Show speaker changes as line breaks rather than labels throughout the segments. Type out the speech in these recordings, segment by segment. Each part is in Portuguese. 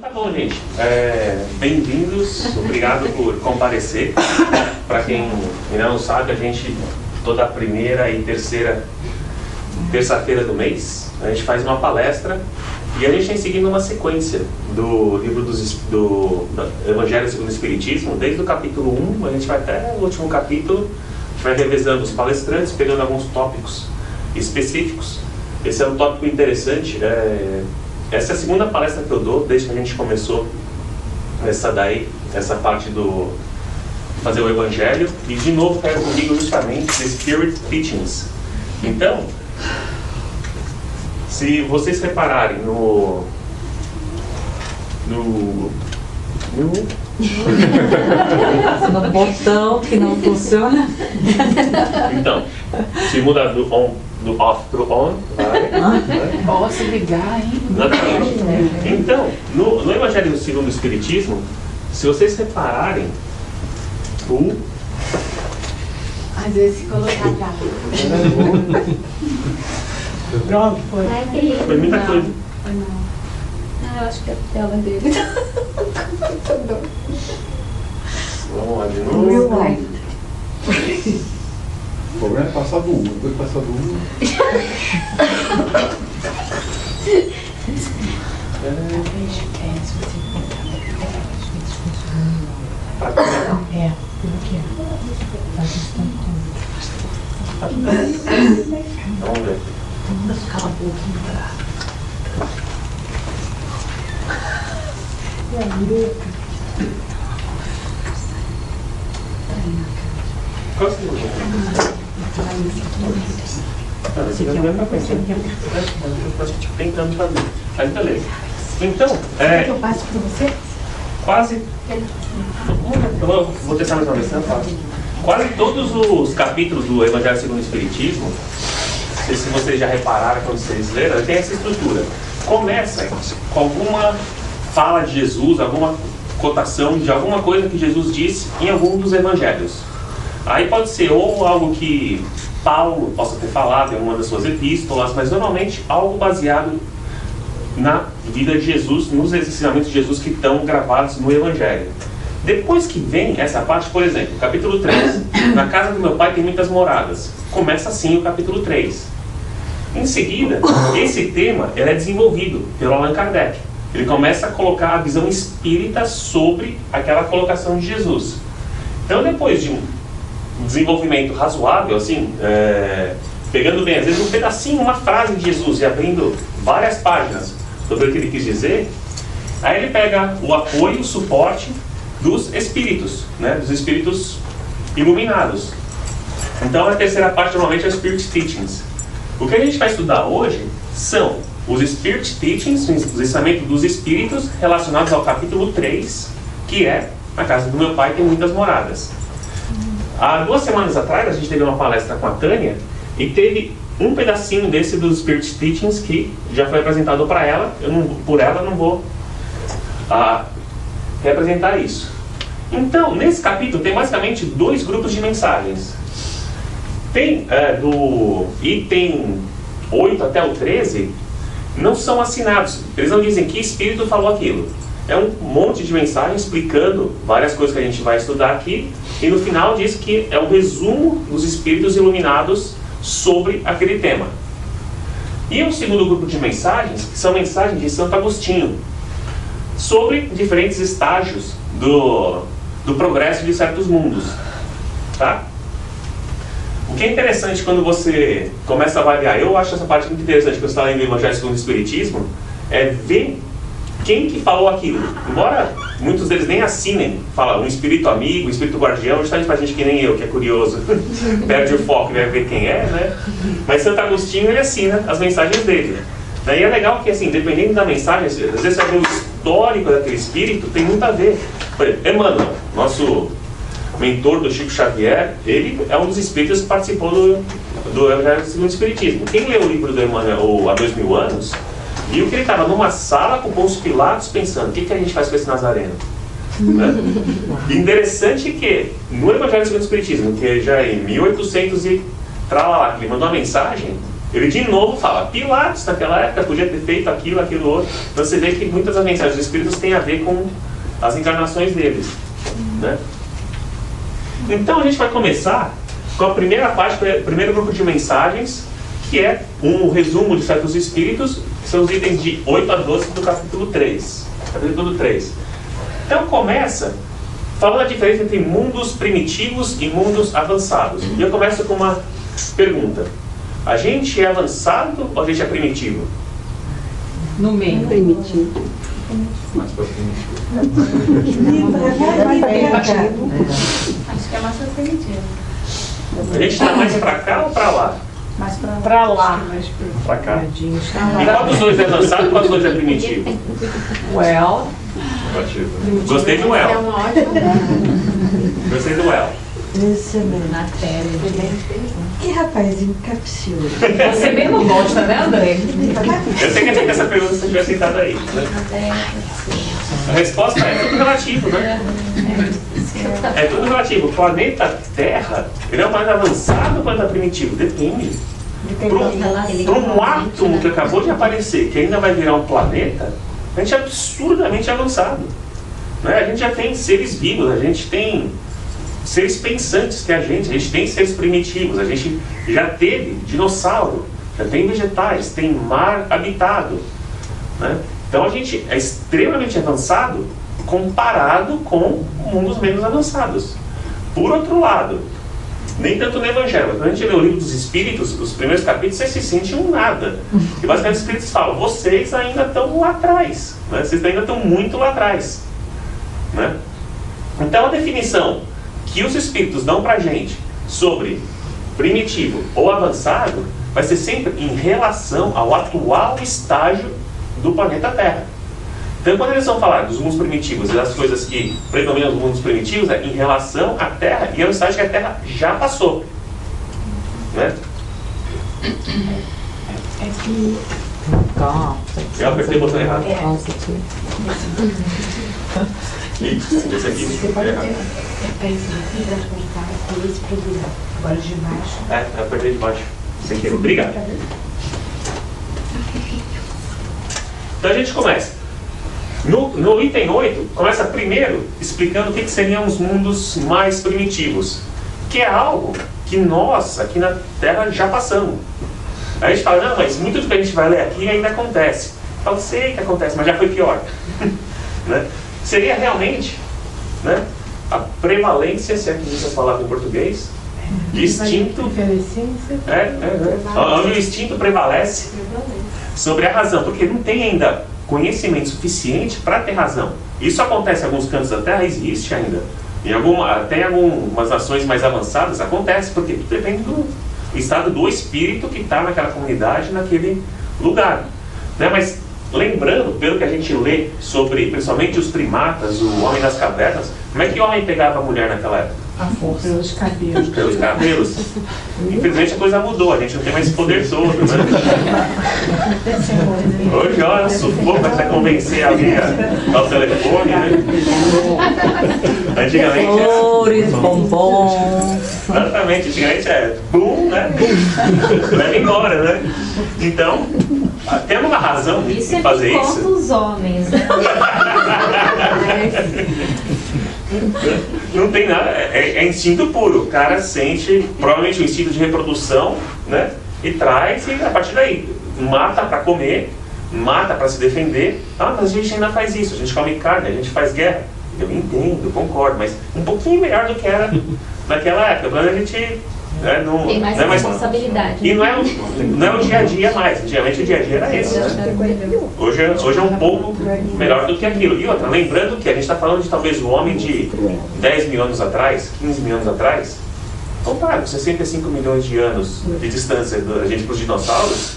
Tá bom, gente. Bem-vindos, obrigado por comparecer. Para quem ainda não sabe, a gente, toda primeira e terça-feira do mês, a gente faz uma palestra e a gente tem seguindo uma sequência do livro do Evangelho segundo o Espiritismo, desde o capítulo 1, a gente vai até o último capítulo, a gente vai revezando os palestrantes, pegando alguns tópicos específicos. Esse é um tópico interessante. Essa é a segunda palestra que eu dou desde que a gente começou essa parte do fazer o Evangelho, e de novo pego comigo justamente The Spirit Teachings. Então, se vocês repararem no
botão que não funciona.
Então, se muda do off pro on, vai.
Posso ligar, hein?
Exatamente. Então, no Evangelho segundo o Espiritismo, se vocês repararem,
às vezes se colocar já.
Pronto, foi. Foi muita coisa.
Eu acho que é a tela dele.
Vamos lá de novo.
O problema é passar do 1, depois passar do 1.
É,
Vamos ver.
Cala a boca.
Qual seria o tentando fazer. Aí, beleza. Então,
quer que eu passe para você?
quase. Eu vou testar mais uma vez, né? Quase todos os capítulos do Evangelho segundo o Espiritismo, não sei se vocês já repararam quando vocês leram, tem essa estrutura. Começa com alguma fala de Jesus, alguma cotação de alguma coisa que Jesus disse em algum dos evangelhos. Aí pode ser ou algo que Paulo possa ter falado em uma das suas epístolas, mas normalmente algo baseado na vida de Jesus, nos ensinamentos de Jesus que estão gravados no Evangelho. Depois que vem essa parte, por exemplo, capítulo 3, na casa do meu pai tem muitas moradas. Começa assim o capítulo 3. Em seguida, esse tema é desenvolvido pelo Allan Kardec. Ele começa a colocar a visão espírita sobre aquela colocação de Jesus. Então, depois de um desenvolvimento razoável, assim, pegando bem, às vezes um pedacinho, uma frase de Jesus e abrindo várias páginas sobre o que ele quis dizer, aí ele pega o apoio, o suporte dos espíritos, né, dos espíritos iluminados. Então, a terceira parte normalmente é o Spirit Teachings. O que a gente vai estudar hoje são os Spirit Teachings, o ensinamento dos espíritos relacionados ao capítulo 3, que é a casa do meu pai tem muitas moradas. Há 2 semanas atrás a gente teve uma palestra com a Tânia e teve um pedacinho desse dos Spirit Teachings que já foi apresentado para ela. Por ela não vou representar isso. Então, nesse capítulo tem basicamente 2 grupos de mensagens. Tem do item 8 até o 13, não são assinados. Eles não dizem que espírito falou aquilo. É um monte de mensagens explicando várias coisas que a gente vai estudar aqui. E no final diz que é o resumo dos espíritos iluminados sobre aquele tema. E o segundo grupo de mensagens são mensagens de Santo Agostinho sobre diferentes estágios do progresso de certos mundos. Tá? O que é interessante quando você começa a avaliar, eu acho essa parte muito interessante quando você está lendo o Evangelho segundo o Espiritismo, é ver quem que falou aquilo. Embora muitos deles nem assinem, fala um espírito amigo, um espírito guardião, justamente para gente que nem eu, que é curioso, perde o foco e vai ver quem é, né? Mas Santo Agostinho, ele assina as mensagens dele. Daí é legal que, assim, dependendo da mensagem, às vezes você vai ver o histórico daquele espírito, tem muito a ver. Por exemplo, Emmanuel, nosso mentor do Chico Xavier, ele é um dos espíritos que participou do Evangelho segundo o Espiritismo. Quem leu o livro do Emmanuel há 2000 anos, viu que ele estava numa sala com Pôncio Pilatos pensando, o que a gente faz com esse Nazareno? Né? Interessante que no Evangelho segundo o Espiritismo, que já é em 1800 e tralalá, que ele mandou uma mensagem, Ele de novo fala, Pilatos naquela época podia ter feito aquilo, aquilo outro. Então você vê que muitas das mensagens dos Espíritos têm a ver com as encarnações deles, né? Então a gente vai começar com a primeira parte, o primeiro grupo de mensagens, que é um resumo de certos Espíritos, que são os itens de 8 a 12 do capítulo 3. Capítulo 3. Então começa falando a diferença entre mundos primitivos e mundos avançados. E eu começo com uma pergunta. A gente é avançado ou a gente é primitivo?
No meio.
Primitivo.
Mais pra frente.
Acho que é mais primitivo.
A gente está mais para cá ou para lá?
Mais
Pra lá.
Para cá. E qual dos dois é avançado e qual dos dois é primitivo?
Well,
Gostei do
É
well.
uma ótima.
Gostei do well.
na tela.
Que rapazinho capcioso.
você mesmo gosta, né, André?
Eu sei que a gente essa pergunta se tivesse sentado aí, né? A resposta é tudo relativo, né? É tudo relativo. O planeta Terra, ele é o mais avançado ou o planeta primitivo? Depende. Para um átomo que acabou de aparecer, que ainda vai virar um planeta, a gente é absurdamente avançado, né? A gente já tem seres vivos, a gente tem seres pensantes que a gente tem seres primitivos, a gente já teve dinossauro, já tem vegetais, tem mar habitado, né? Então a gente é extremamente avançado comparado com mundos menos avançados. Por outro lado, nem tanto no Evangelho. Quando a gente lê o livro dos Espíritos, os primeiros capítulos, você se sente um nada. E basicamente os Espíritos falam, vocês ainda estão lá atrás, né? Vocês ainda estão muito lá atrás, né? Então a definição que os Espíritos dão pra gente sobre primitivo ou avançado vai ser sempre em relação ao atual estágio do planeta Terra. Então, quando eles vão falar dos mundos primitivos e das coisas que predominam nos mundos primitivos, é em relação à Terra, e é um estágio que a Terra já passou, né? Eu apertei o botão errado. Esse aqui é errado.
Agora de baixo.
Eu apertei de baixo. Sem querer. Obrigado. Então a gente começa. No item 8, começa primeiro explicando o que seriam os mundos mais primitivos, que é algo que nós, aqui na Terra, já passamos. Aí a gente fala, não, mas muito do que a gente vai ler aqui ainda acontece. Eu falo, sei que acontece, mas já foi pior. Né? Seria realmente, né, a prevalência, se é que existe essa palavra em português, de instinto. Onde o instinto prevalece sobre a razão, porque não tem ainda conhecimento suficiente para ter razão. Isso acontece em alguns cantos da Terra, existe ainda. Até em algumas nações mais avançadas acontece, porque tudo depende do estado do espírito que está naquela comunidade, naquele lugar, né? Mas lembrando, pelo que a gente lê sobre, principalmente os primatas, o homem das cavernas, como é que o homem pegava a mulher naquela época?
A força pelos cabelos.
Pelos cabelos. Infelizmente a coisa mudou, a gente não tem mais esse poder todo, né? Hoje, olha, sufoco até convencer alguém ao telefone, né? Antigamente
Flores, bombons.
exatamente, antigamente bum, né? Leva embora, né? Então, temos uma razão de
Isso é
fazer
por
isso.
conta dos homens, né?
Não tem nada, é instinto puro. O cara sente, provavelmente, o instinto de reprodução, né? E traz, e a partir daí, mata para comer, mata para se defender. Ah, mas a gente ainda faz isso, a gente come carne, a gente faz guerra. Eu entendo, concordo, mas um pouquinho melhor do que era naquela época. Mas a gente não
Tem mais
não é
responsabilidade.
E não é o dia a dia mais. Antigamente o dia a dia era esse, né? Hoje é um pouco melhor do que aquilo. E outra, lembrando que a gente está falando de talvez o homem de 10 mil anos atrás, 15 mil anos atrás. Compara com 65 milhões de anos de distância da gente para os dinossauros,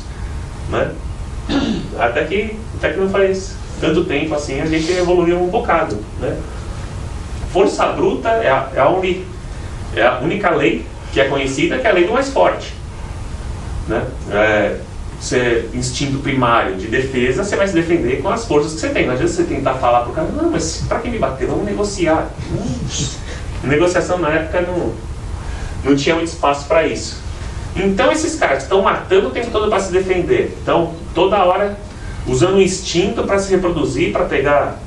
né? Até que não faz tanto tempo assim, a gente evoluiu um bocado, né? Força bruta é a única lei que é conhecida, que é a lei do mais forte, né? Instinto primário de defesa, você vai se defender com as forças que você tem. Não adianta você tentar falar pro cara, não, mas para que me bater? Vamos negociar. Negociação na época não tinha muito espaço para isso. Então esses caras estão matando o tempo todo para se defender. Então, toda hora usando o instinto para se reproduzir, para pegar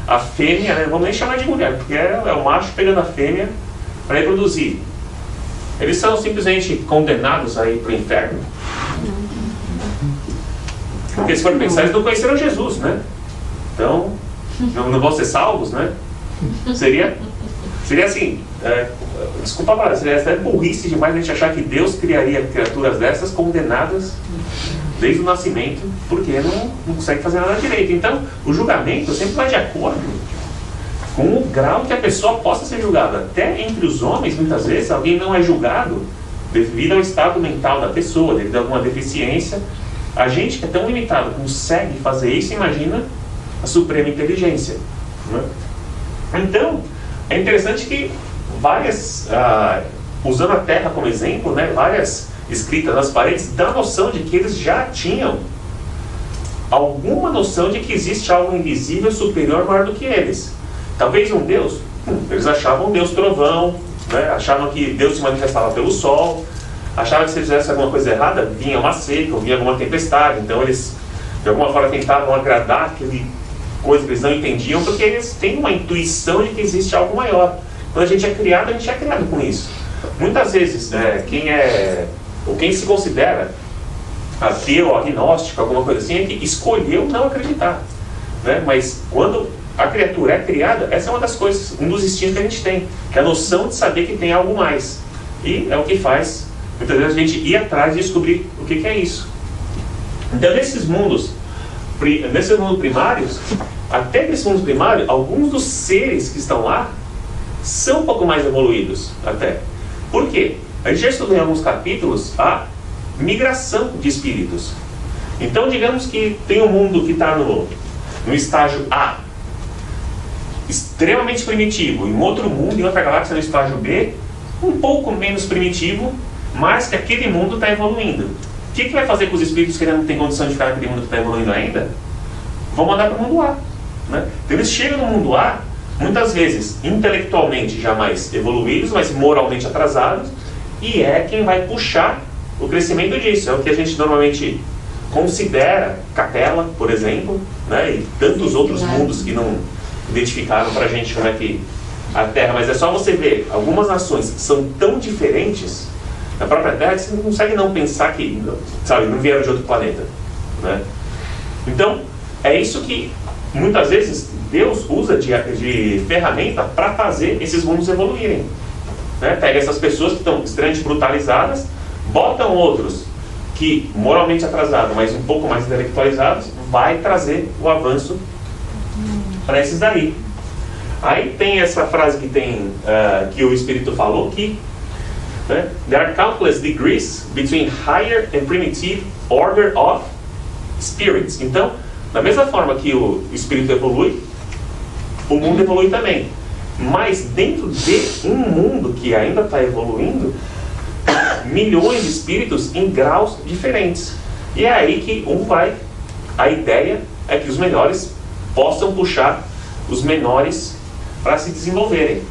a fêmea, né? Não vamos nem chamar de mulher, porque é o macho pegando a fêmea para reproduzir. Eles são simplesmente condenados a ir para o inferno? Porque se for pensar, eles não conheceram Jesus, né? Então, não vão ser salvos, né? Seria assim, desculpa a palavra, seria até burrice demais a gente achar que Deus criaria criaturas dessas condenadas desde o nascimento, porque não consegue fazer nada direito. Então, o julgamento sempre vai de acordo com o grau que a pessoa possa ser julgada. Até entre os homens, muitas vezes, alguém não é julgado devido ao estado mental da pessoa, devido a alguma deficiência. A gente que é tão limitado consegue fazer isso, imagina a suprema inteligência, né? Então, é interessante que várias, usando a Terra como exemplo, né, várias escritas nas paredes, dão a noção de que eles já tinham alguma noção de que existe algo invisível, superior, maior do que eles. Talvez um Deus, eles achavam um Deus trovão, né, achavam que Deus se manifestava pelo sol, achavam que se eles fizessem alguma coisa errada, vinha uma seca, ou vinha alguma tempestade. Então eles, de alguma forma, tentavam agradar aquele coisa que eles não entendiam, porque eles têm uma intuição de que existe algo maior. Quando a gente é criado com isso. Muitas vezes, quem se considera ateu ou agnóstico, alguma coisa assim, é que escolheu não acreditar, né? Mas quando a criatura é criada, essa é uma das coisas, um dos instintos que a gente tem, que é a noção de saber que tem algo mais. E é o que faz, muitas vezes, a gente ir atrás e descobrir o que é isso. Então, nesses mundos primários, até nesses mundos primários, alguns dos seres que estão lá são um pouco mais evoluídos, até. Por quê? A gente já estudou em alguns capítulos a migração de espíritos. Então, digamos que tem um mundo que está no estágio A, extremamente primitivo, e um outro mundo, em outra galáxia, no estágio B, um pouco menos primitivo, mas que aquele mundo está evoluindo. O que vai fazer com os espíritos que ainda não têm condição de ficar naquele mundo que está evoluindo ainda? Vão mandar para o mundo A, né? Então eles chegam no mundo A, muitas vezes intelectualmente já mais evoluídos, mas moralmente atrasados, e é quem vai puxar o crescimento disso. É o que a gente normalmente considera Capela, por exemplo, né? E tantos outros mundos que não identificaram para a gente como é que a Terra, mas é só você ver algumas nações que são tão diferentes na própria Terra que você não consegue não pensar que, sabe, não vieram de outro planeta, né? Então, é isso que muitas vezes Deus usa de ferramenta para fazer esses mundos evoluírem, né? Pega essas pessoas que estão extremamente brutalizadas, botam outros que moralmente atrasados, mas um pouco mais intelectualizados, vai trazer o avanço para esses daí. Aí tem essa frase que o Espírito falou que, né, there are countless degrees between higher and primitive order of spirits. Então, da mesma forma que o Espírito evolui, o mundo evolui também. Mas dentro de um mundo que ainda está evoluindo, milhões de espíritos em graus diferentes. E é aí que a ideia é que os melhores possam puxar os menores para se desenvolverem.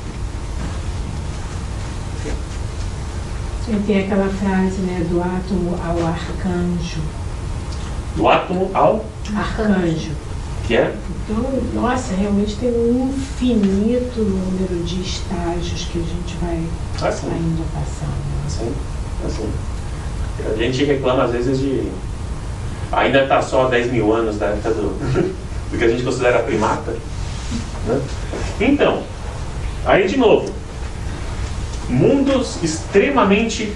E tem aquela frase, né, do átomo ao arcanjo.
Do átomo ao
Arcanjo.
que é?
Então, nossa, realmente tem um infinito número de estágios que a gente vai ainda passando.
Assim. A gente reclama às vezes ainda está só há 10 mil anos da época do que a gente considera primata, né? Então, aí de novo, mundos extremamente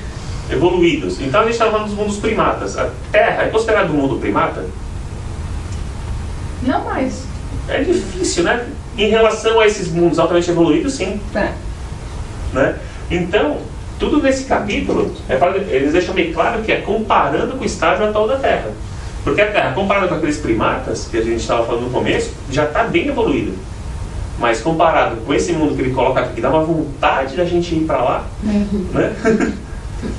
evoluídos. Então a gente está falando dos mundos primatas. A Terra é considerada um mundo primata?
Não mais.
É difícil, né? Em relação a esses mundos altamente evoluídos, sim. Né? Então, tudo nesse capítulo, eles deixam bem claro que é comparando com o estágio atual da Terra. Porque a Terra, comparado com aqueles primatas, que a gente estava falando no começo, já está bem evoluída. Mas comparado com esse mundo que ele coloca aqui, que dá uma vontade da gente ir para lá, né?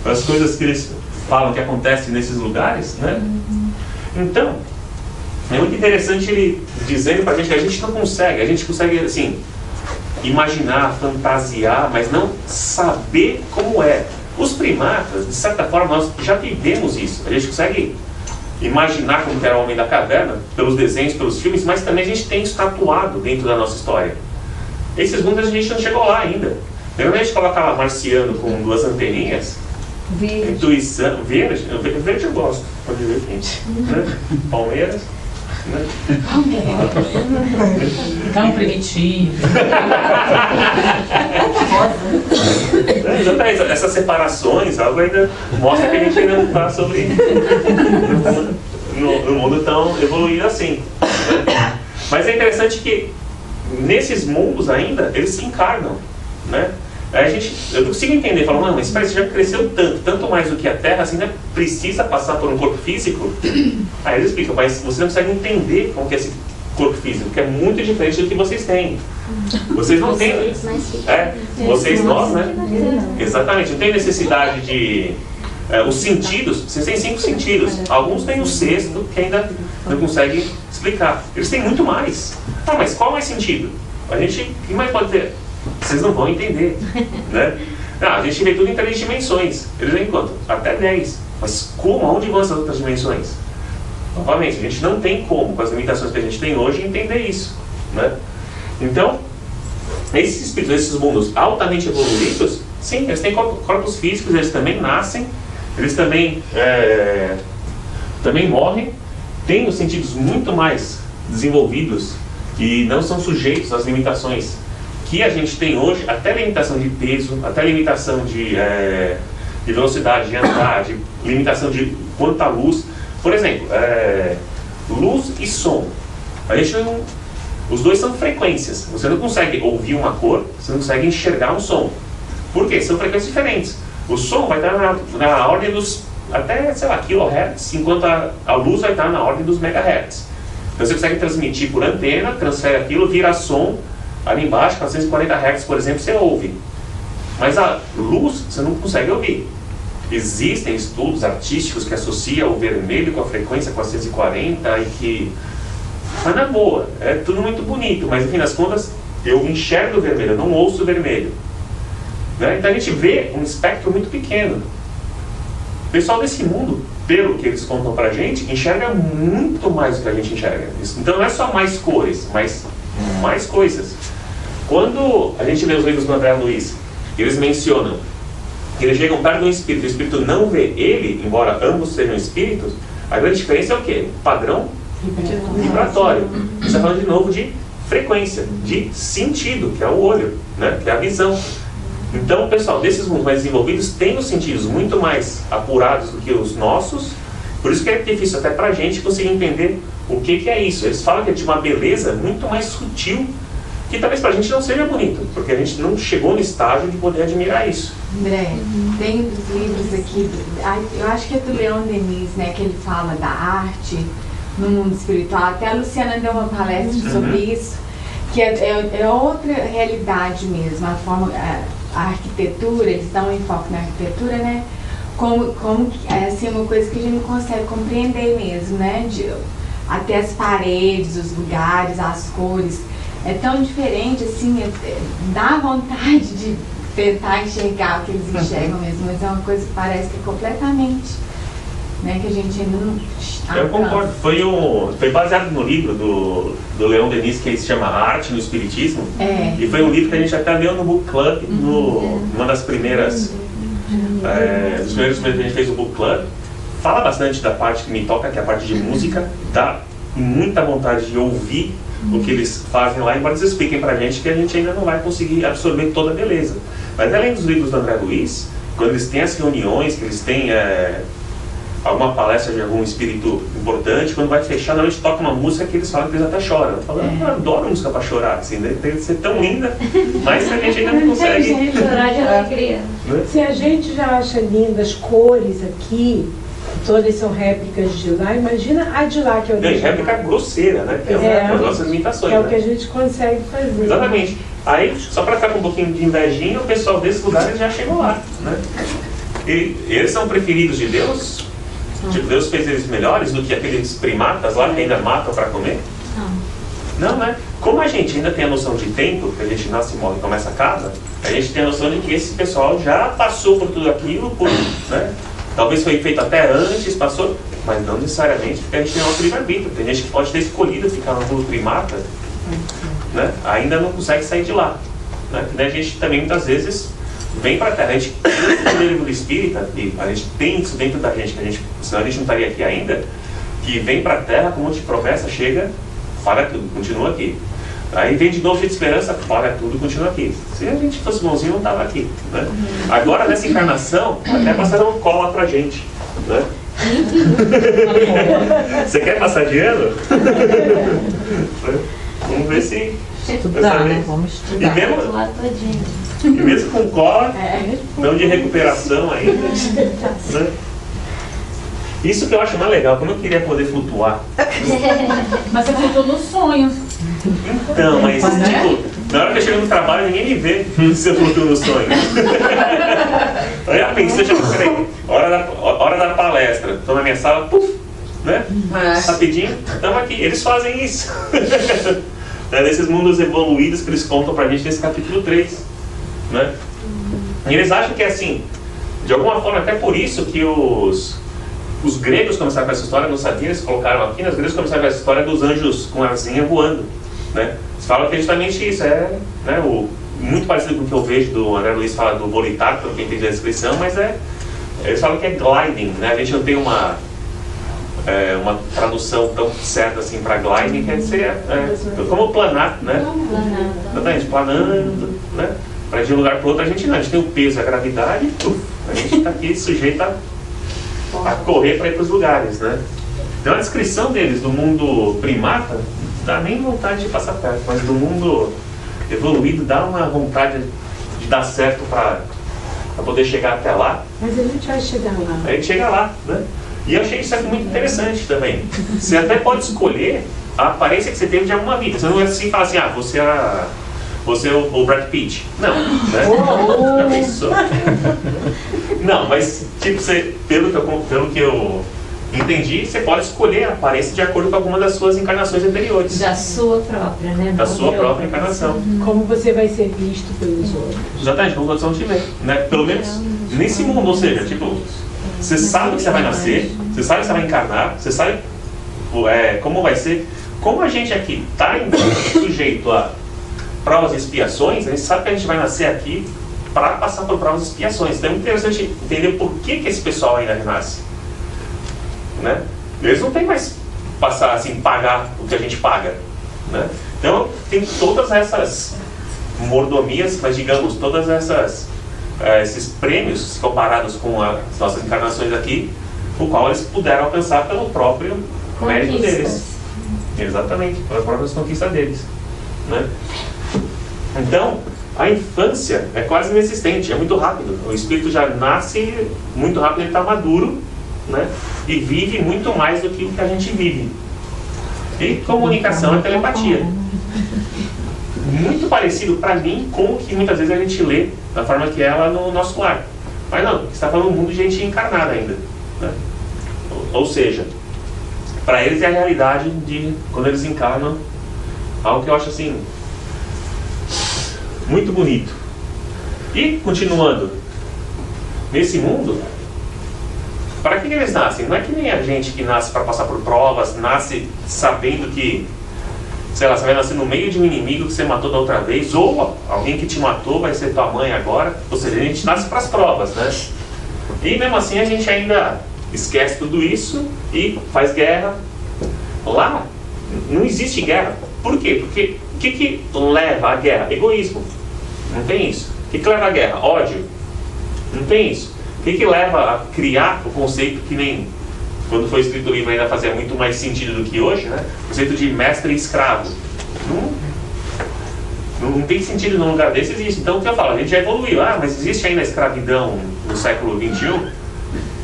As coisas que eles falam que acontecem nesses lugares, né? Então, é muito interessante ele dizendo para a gente que a gente não consegue, a gente consegue, assim, imaginar, fantasiar, mas não saber como é. Os primatas, de certa forma, nós já vivemos isso. A gente consegue imaginar como que era o homem da caverna, pelos desenhos, pelos filmes, mas também a gente tem isso tatuado dentro da nossa história. Esses mundos a gente não chegou lá ainda. Quando a gente coloca lá marciano com 2 anteninhas,
Verde.
intuição, verde eu gosto, pode ver, gente. Né? Palmeiras. Né?
Tão primitivo.
Exatamente, essas separações, algo ainda mostra que a gente ainda não está sobre no mundo tão evoluído assim. Né? Mas é interessante que nesses mundos ainda, eles se encarnam. Né? Eu consigo entender, falo, não, mas parece que já cresceu tanto mais do que a Terra, assim, né? Precisa passar por um corpo físico? Aí eles explicam, mas você não consegue entender como que é esse corpo físico, que é muito diferente do que vocês têm. Vocês não têm... vocês, nós, né? Exatamente, não tem necessidade de... os sentidos, vocês têm 5 sentidos. Alguns têm o 6º, que ainda não conseguem explicar. Eles têm muito mais. Ah, mas qual mais sentido? A gente... O que mais pode ter? Vocês não vão entender, né? A gente vê tudo em 3 dimensões. Eles veem quanto? Até 10. Mas como? Aonde vão essas outras dimensões? Novamente, a gente não tem como, com as limitações que a gente tem hoje, entender isso, né? Então, esses espíritos, esses mundos altamente evoluídos, sim, eles têm corpos físicos, eles também nascem, eles também morrem, têm os sentidos muito mais desenvolvidos e não são sujeitos às limitações que a gente tem hoje, até limitação de peso, até limitação de velocidade de andar, de limitação de quanta luz. Por exemplo, luz e som. A gente não, os dois são frequências. Você não consegue ouvir uma cor, você não consegue enxergar um som. Por quê? São frequências diferentes. O som vai estar na ordem dos, até, sei lá, kHz, enquanto a luz vai estar na ordem dos megahertz. Então você consegue transmitir por antena, transfere aquilo, vira som. Ali embaixo, 440 Hz, por exemplo, você ouve. Mas a luz, você não consegue ouvir. Existem estudos artísticos que associam o vermelho com a frequência 440 e que... Mas na boa, é tudo muito bonito, mas no fim das contas, eu enxergo o vermelho, eu não ouço o vermelho. Né? Então a gente vê um espectro muito pequeno. O pessoal desse mundo, pelo que eles contam pra gente, enxerga muito mais do que a gente enxerga. Então não é só mais cores, mas mais coisas. Quando a gente lê os livros do André Luiz, eles mencionam que eles chegam perto de um espírito, o espírito não vê ele, embora ambos sejam espíritos, a grande diferença é o quê? Padrão vibratório. Você está falando de novo de frequência, de sentido, que é o olho, né? Que é a visão. Então, pessoal, desses mundos mais desenvolvidos têm os sentidos muito mais apurados do que os nossos, por isso que é difícil até pra gente conseguir entender o que é isso. Eles falam que é de uma beleza muito mais sutil, que talvez pra gente não seja bonito, porque a gente não chegou no estágio de poder admirar isso.
André, tem uns livros aqui, eu acho que é do Leon Denis, né, que ele fala da arte no mundo espiritual. Até a Luciana deu uma palestra sobre isso, que é outra realidade mesmo, a forma, a arquitetura, eles dão um enfoque na arquitetura, né, como é assim, uma coisa que a gente não consegue compreender mesmo, né, até as paredes, os lugares, as cores. É tão diferente, assim, dá vontade de tentar enxergar o que eles enxergam mesmo, mas é uma coisa que parece que é completamente, né, que a gente ainda não...
Eu concordo, foi baseado no livro do Leon Denis, que se chama Arte no Espiritismo, e foi um livro que a gente até leu no Book Club, numa das primeiras, dos primeiros que a gente fez o Book Club. Fala bastante da parte que me toca, que é a parte de música, dá muita vontade de ouvir o que eles fazem lá, embora eles expliquem pra gente que a gente ainda não vai conseguir absorver toda a beleza. Mas além dos livros do André Luiz, quando eles têm as reuniões, que eles têm alguma palestra de algum espírito importante, quando vai fechar, na noite toca uma música que eles falam que eles até choram. Eu adoro música pra chorar, assim, deve ser tão linda, mas a gente ainda não consegue
chorar de alegria.
Se a gente já acha lindas as cores aqui, todas são réplicas de lá, imagina a de lá, que é original.
Réplica grosseira, né? Que é as nossas limitações.
Que é o
né?
que a gente consegue fazer.
Exatamente. Aí, só para ficar com um pouquinho de invejinha, o pessoal desse lugar já chegou lá, né? E eles são preferidos de Deus? Tipo, Deus fez eles melhores do que aqueles primatas lá que ainda matam para comer? Não, né? Como a gente ainda tem a noção de tempo, que a gente nasce e morre e começa a casa, a gente tem a noção de que esse pessoal já passou por tudo aquilo, né? Talvez foi feito até antes, passou, mas não necessariamente, porque a gente tem um livre-arbítrio. Tem gente que pode ter escolhido ficar no mundo primata, né? Ainda não consegue sair de lá. Né? A gente também muitas vezes vem para a Terra. A gente tem o livro espírita, e a gente tem isso dentro da gente, senão a gente não estaria aqui ainda, que vem para a Terra com um monte de promessa, chega, falha tudo, continua aqui. Aí vem de novo cheio de esperança, falha tudo, continua aqui. Se a gente fosse bonzinho, não estava aqui. Né? Agora, nessa encarnação, até passaram cola pra gente. Né? Você quer passar de ano? Vamos ver se...
Estudar, né? Vamos estudar.
E mesmo com cola, não de recuperação ainda. Né? Isso que eu acho mais legal, como eu queria poder flutuar.
Mas você flutuou no sonho.
Então, mas tipo, na hora que eu chego no trabalho, ninguém me vê se eu flutuo no sonho. Aí, se eu chego, peraí, hora da palestra, estou na minha sala, puf, né? Rapidinho, estamos aqui. Eles fazem isso. É desses mundos evoluídos que eles contam pra gente nesse capítulo 3. Né? E eles acham que é assim, de alguma forma, até por isso que os gregos começaram com essa história, não sabia, eles colocaram aqui, os gregos começaram com essa história dos anjos com asinha voando. Né? Eles falam que é justamente isso, né, muito parecido com o que eu vejo do André Luiz fala do volitar, pelo que eu entendi a descrição, mas eles falam que é gliding, né? A gente não tem uma tradução tão certa assim para gliding, quer dizer, como planar, né? Exatamente, planando, né? Para ir de um lugar para outro, a gente não, a gente tem o peso, a gravidade, a gente está aqui sujeito a correr para ir para os lugares, né? Então a descrição deles do mundo primata, dá nem vontade de passar perto, mas do mundo evoluído dá uma vontade de dar certo para poder chegar até lá.
Mas a gente vai chegar lá.
A gente chega lá, né? E eu achei isso aqui muito interessante também. Você até pode escolher a aparência que você teve de alguma vida. Você não é assim fala assim, você é o Brad Pitt. Não, né? Isso. Não, mas tipo, pelo que eu entendi, você pode escolher a aparência de acordo com alguma das suas encarnações anteriores.
Da sua própria, né?
Da sua própria encarnação.
Como você vai ser visto pelos outros.
Exatamente, como todos vão te ver, né? Pelo menos nesse mundo, ou seja, tipo, você sabe que você vai nascer, você sabe que você vai encarnar, você sabe como vai ser. Como a gente aqui está sujeito a provas e expiações, a gente sabe que a gente vai nascer aqui para passar por provas e expiações. Então é muito interessante entender por que esse pessoal ainda renasce. Né? Eles não têm mais pagar o que a gente paga. Né? Então tem todas essas mordomias, mas digamos, todas esses prêmios comparados com as nossas encarnações aqui, o qual eles puderam alcançar pelo próprio mérito deles. Exatamente, pelas próprias conquistas deles. Né? Então, a infância é quase inexistente, é muito rápido. O espírito já nasce muito rápido, ele está maduro, né? E vive muito mais do que o que a gente vive. E comunicação é telepatia. Muito parecido para mim com o que muitas vezes a gente lê da forma que é lá no nosso lar. Mas não, você está falando um mundo de gente encarnada ainda. Né? Ou seja, para eles é a realidade de quando eles encarnam, algo que eu acho assim muito bonito. E continuando, nesse mundo, para que eles nascem? Não é que nem a gente que nasce para passar por provas, nasce sabendo que, sei lá, você vai nascer no meio de um inimigo que você matou da outra vez, ou alguém que te matou vai ser tua mãe agora. Ou seja, a gente nasce para as provas, né? E mesmo assim a gente ainda esquece tudo isso e faz guerra. Lá não existe guerra. Por quê? Porque o que leva à guerra? Egoísmo. Não tem isso. O que leva à guerra? Ódio. Não tem isso. O que leva a criar o conceito que nem quando foi escrito o livro ainda fazia muito mais sentido do que hoje, né? O conceito de mestre e escravo. Não tem sentido num lugar desse, existe. Então o que eu falo? A gente já evoluiu. Mas existe ainda a escravidão no século XXI?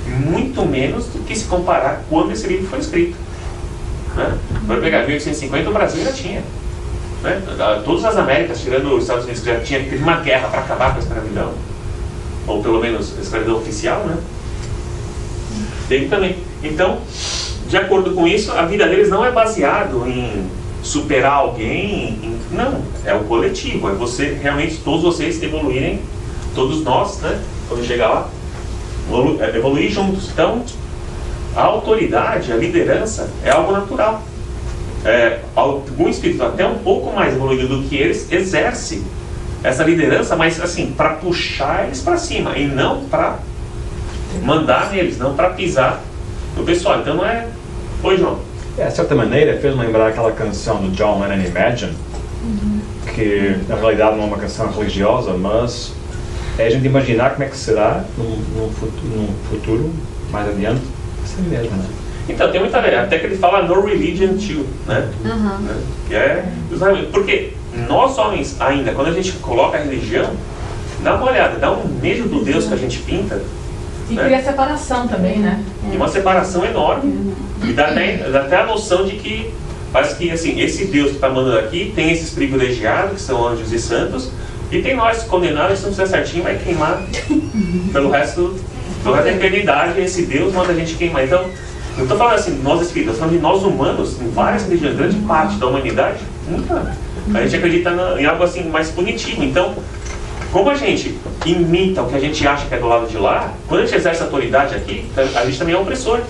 Muito menos do que se comparar quando esse livro foi escrito. Né? Vai pegar 1850, o Brasil já tinha. Né? Todas as Américas, tirando os Estados Unidos, que já teve uma guerra para acabar com a escravidão. Ou pelo menos a escravidão oficial, né? Teve também. Então, de acordo com isso, a vida deles não é baseado em superar alguém. Não, é o coletivo, é você, realmente, todos vocês evoluírem, todos nós, né, quando chegar lá, evoluir juntos. Então, a autoridade, a liderança é algo natural. Algum espírito até um pouco mais evoluído do que eles exerce essa liderança, mas assim, para puxar eles para cima e não para mandar neles, não para pisar no pessoal. Então não é... Oi, João.
De certa maneira, fez lembrar aquela canção do John Lennon, Imagine, que na realidade não é uma canção religiosa, mas é a gente imaginar como é que será num futuro mais adiante, assim mesmo, né?
Então, tem muita... Até que ele fala no religion too, né? Que é... Porque nós homens ainda, quando a gente coloca a religião, dá uma olhada, dá um medo do Deus que a gente pinta.
E cria separação também, né?
E uma separação enorme. E dá até a noção de que parece que assim, esse Deus que está mandando aqui tem esses privilegiados, que são anjos e santos, e tem nós condenados, se não fizer certinho, vai queimar pelo resto da eternidade. Esse Deus manda a gente queimar. Então, não estou falando assim, nós espíritas, estou falando de nós humanos, em várias religiões, grande parte da humanidade, a gente acredita em algo assim mais punitivo. Então, como a gente imita o que a gente acha que é do lado de lá, quando a gente exerce autoridade aqui, a gente também é opressor.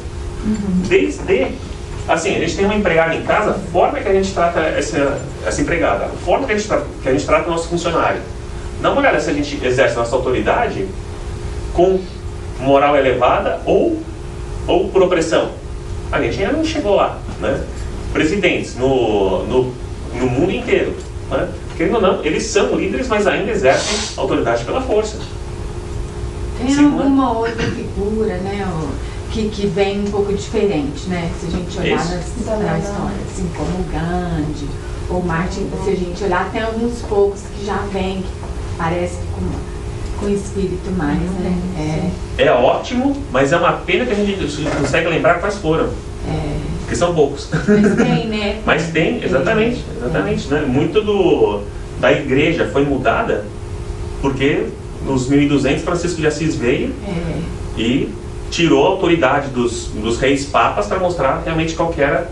Desde, assim, a gente tem uma empregada em casa, a forma que a gente trata essa empregada, a forma que a gente trata o nosso funcionário. Dá uma olhada se a gente exerce nossa autoridade com moral elevada ou por opressão. A gente ainda não chegou lá, né? Presidentes no mundo inteiro, né? Querendo ou não, eles são líderes, mas ainda exercem autoridade pela força.
Tem alguma outra figura, né, que vem um pouco diferente, né? Se a gente olhar na história, assim, como o Gandhi ou Martin, se a gente olhar, tem alguns poucos que já vêm, que parece com espírito mais, né?
É ótimo, mas é uma pena que a gente consegue lembrar quais foram. Porque são poucos.
Mas tem, né?
Mas tem, exatamente. Né? Muito da igreja foi mudada porque nos 1200 Francisco de Assis veio e tirou a autoridade dos reis papas para mostrar realmente qual que era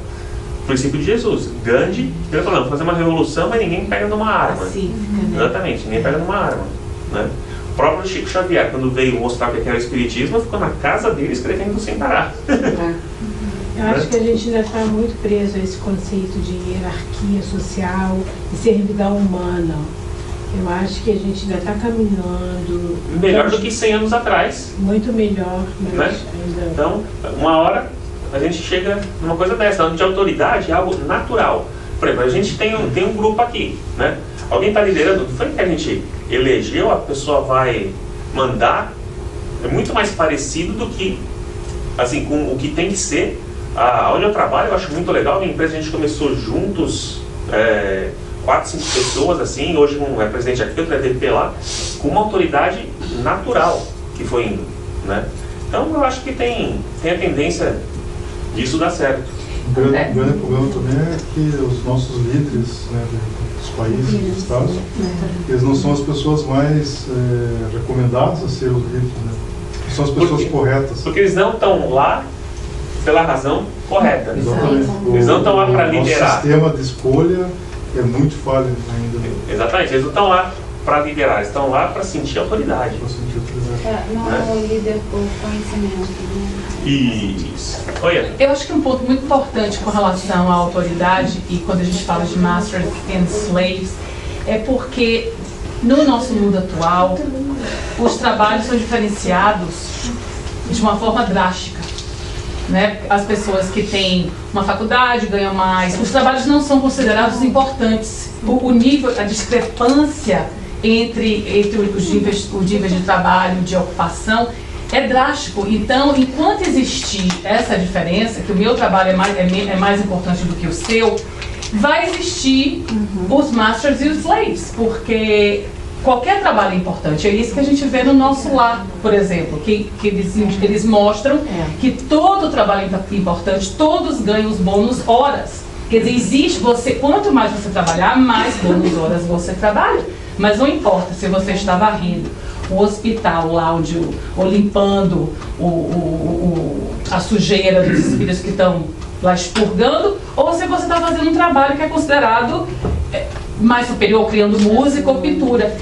o princípio de Jesus. Gandhi, ele falou, fazer uma revolução, mas ninguém pega numa arma.
Pacífica, né?
Exatamente, ninguém pega numa arma. Né? O próprio Chico Xavier, quando veio mostrar o que era o espiritismo, ficou na casa dele escrevendo sem parar.
Eu acho que a gente ainda está muito preso a esse conceito de hierarquia social e servidão humana. Eu acho que a gente ainda está caminhando...
Melhor do que 100 anos atrás.
Muito melhor, mas
né?
ainda...
Então, uma hora a gente chega numa coisa dessa. Falando de autoridade, é algo natural. Por exemplo, a gente tem um grupo aqui, né? Alguém está liderando, não foi que a gente elegeu, a pessoa vai mandar. É muito mais parecido do que, assim, com o que tem que ser. Onde eu trabalho, eu acho muito legal. Minha empresa, a gente começou juntos, 4, 5 pessoas, assim. Hoje um é presidente aqui, outro é DP lá, com uma autoridade natural que foi indo, né? Então, eu acho que tem a tendência disso dar certo.
O grande problema também é que os nossos líderes, né, dos países, dos estados, eles não são as pessoas mais recomendadas a ser os líderes, né? São as pessoas corretas. Porque
eles não estão lá pela razão correta.
Exatamente.
Eles não estão lá para liderar.
O sistema de escolha é muito falho ainda.
Exatamente, eles não estão lá para liderar, eles estão lá para sentir autoridade.
Não é o líder por conhecimento.
Isso. Olha.
Eu acho que um ponto muito importante com relação à autoridade, e quando a gente fala de masters and slaves, é porque no nosso mundo atual os trabalhos são diferenciados de uma forma drástica. Né? As pessoas que têm uma faculdade ganham mais, os trabalhos não são considerados importantes. O nível, a discrepância entre os níveis de trabalho, de ocupação, é drástico. Então, enquanto existir essa diferença, que o meu trabalho é mais importante do que o seu, vai existir os masters e os slaves, porque qualquer trabalho é importante. É isso que a gente vê no nosso lar, por exemplo, que eles mostram que todo trabalho é importante, todos ganham os bônus horas. Quer dizer, existe quanto mais você trabalhar, mais bônus horas você trabalha. Mas não importa se você está varrendo o hospital lá ou limpando a sujeira dos espíritos que estão lá expurgando, ou se você está fazendo um trabalho que é considerado mais superior, criando música ou pintura.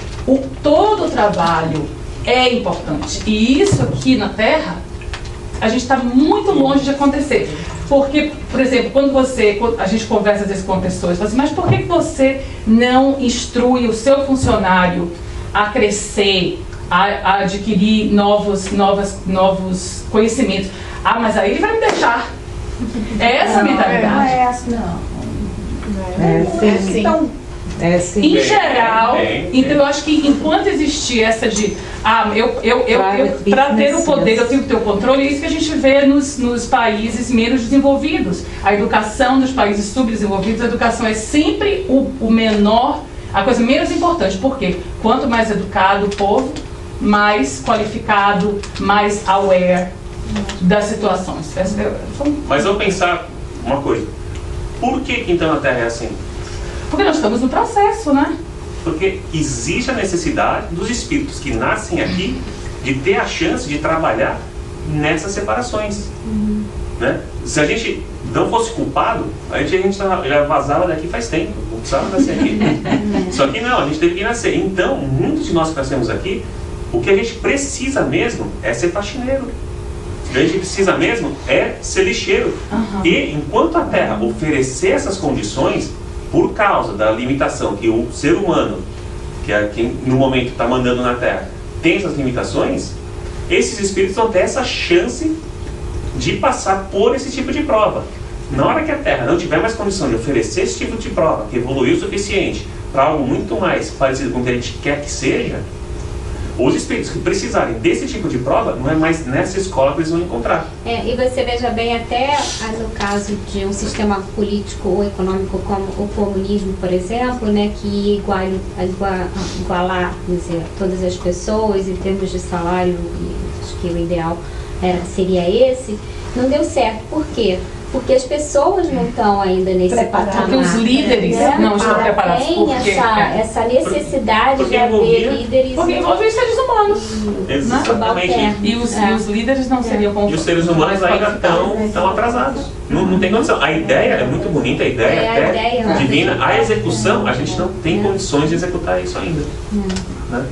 Todo o trabalho é importante. E isso aqui na Terra, a gente está muito longe de acontecer. Porque, por exemplo, quando a gente conversa às vezes com pessoas, fala assim, mas por que você não instrui o seu funcionário a crescer, a adquirir novos conhecimentos? Ah, mas aí ele vai me deixar. É essa a mentalidade.
Não é essa, não.
Então, em geral, então eu acho que enquanto existir essa de para ter o poder eu tenho que ter o controle, é isso que a gente vê nos países menos desenvolvidos. A educação dos países subdesenvolvidos, a educação é sempre o menor, a coisa menos importante. Por quê? Quanto mais educado o povo, mais qualificado, mais aware das situações.
Mas vamos pensar uma coisa. Por que então a Terra é assim?
Porque nós estamos no processo, né?
Porque existe a necessidade dos espíritos que nascem aqui de ter a chance de trabalhar nessas separações. Né? Se a gente não fosse culpado, a gente já vazava daqui faz tempo, não precisava nascer aqui. Só que não, a gente teve que nascer. Então, muitos de nós que nascemos aqui, o que a gente precisa mesmo é ser faxineiro. O que a gente precisa mesmo é ser lixeiro. E enquanto a Terra oferecer essas condições, por causa da limitação que o ser humano, que é quem no momento está mandando na Terra, tem essas limitações, esses espíritos vão ter essa chance de passar por esse tipo de prova. Na hora que a Terra não tiver mais condição de oferecer esse tipo de prova, que evoluiu o suficiente para algo muito mais parecido com o que a gente quer que seja, os espíritos que precisarem desse tipo de prova, não é mais nessa escola que eles vão encontrar.
E você veja bem, até no caso de um sistema político ou econômico como o comunismo, por exemplo, né, que igualar dizer, todas as pessoas em termos de salário, acho que o ideal seria esse, não deu certo. Por quê? Porque as pessoas não estão ainda nesse patamar.
Porque os líderes não estão preparados.
Tem essa necessidade de haver líderes.
Porque envolve os seres humanos.
Exatamente.
E os líderes não seriam como.
E os seres humanos ainda estão atrasados. Não tem condição. A ideia é muito bonita, a ideia é até divina. A execução, a gente não tem condições de executar isso ainda. Né?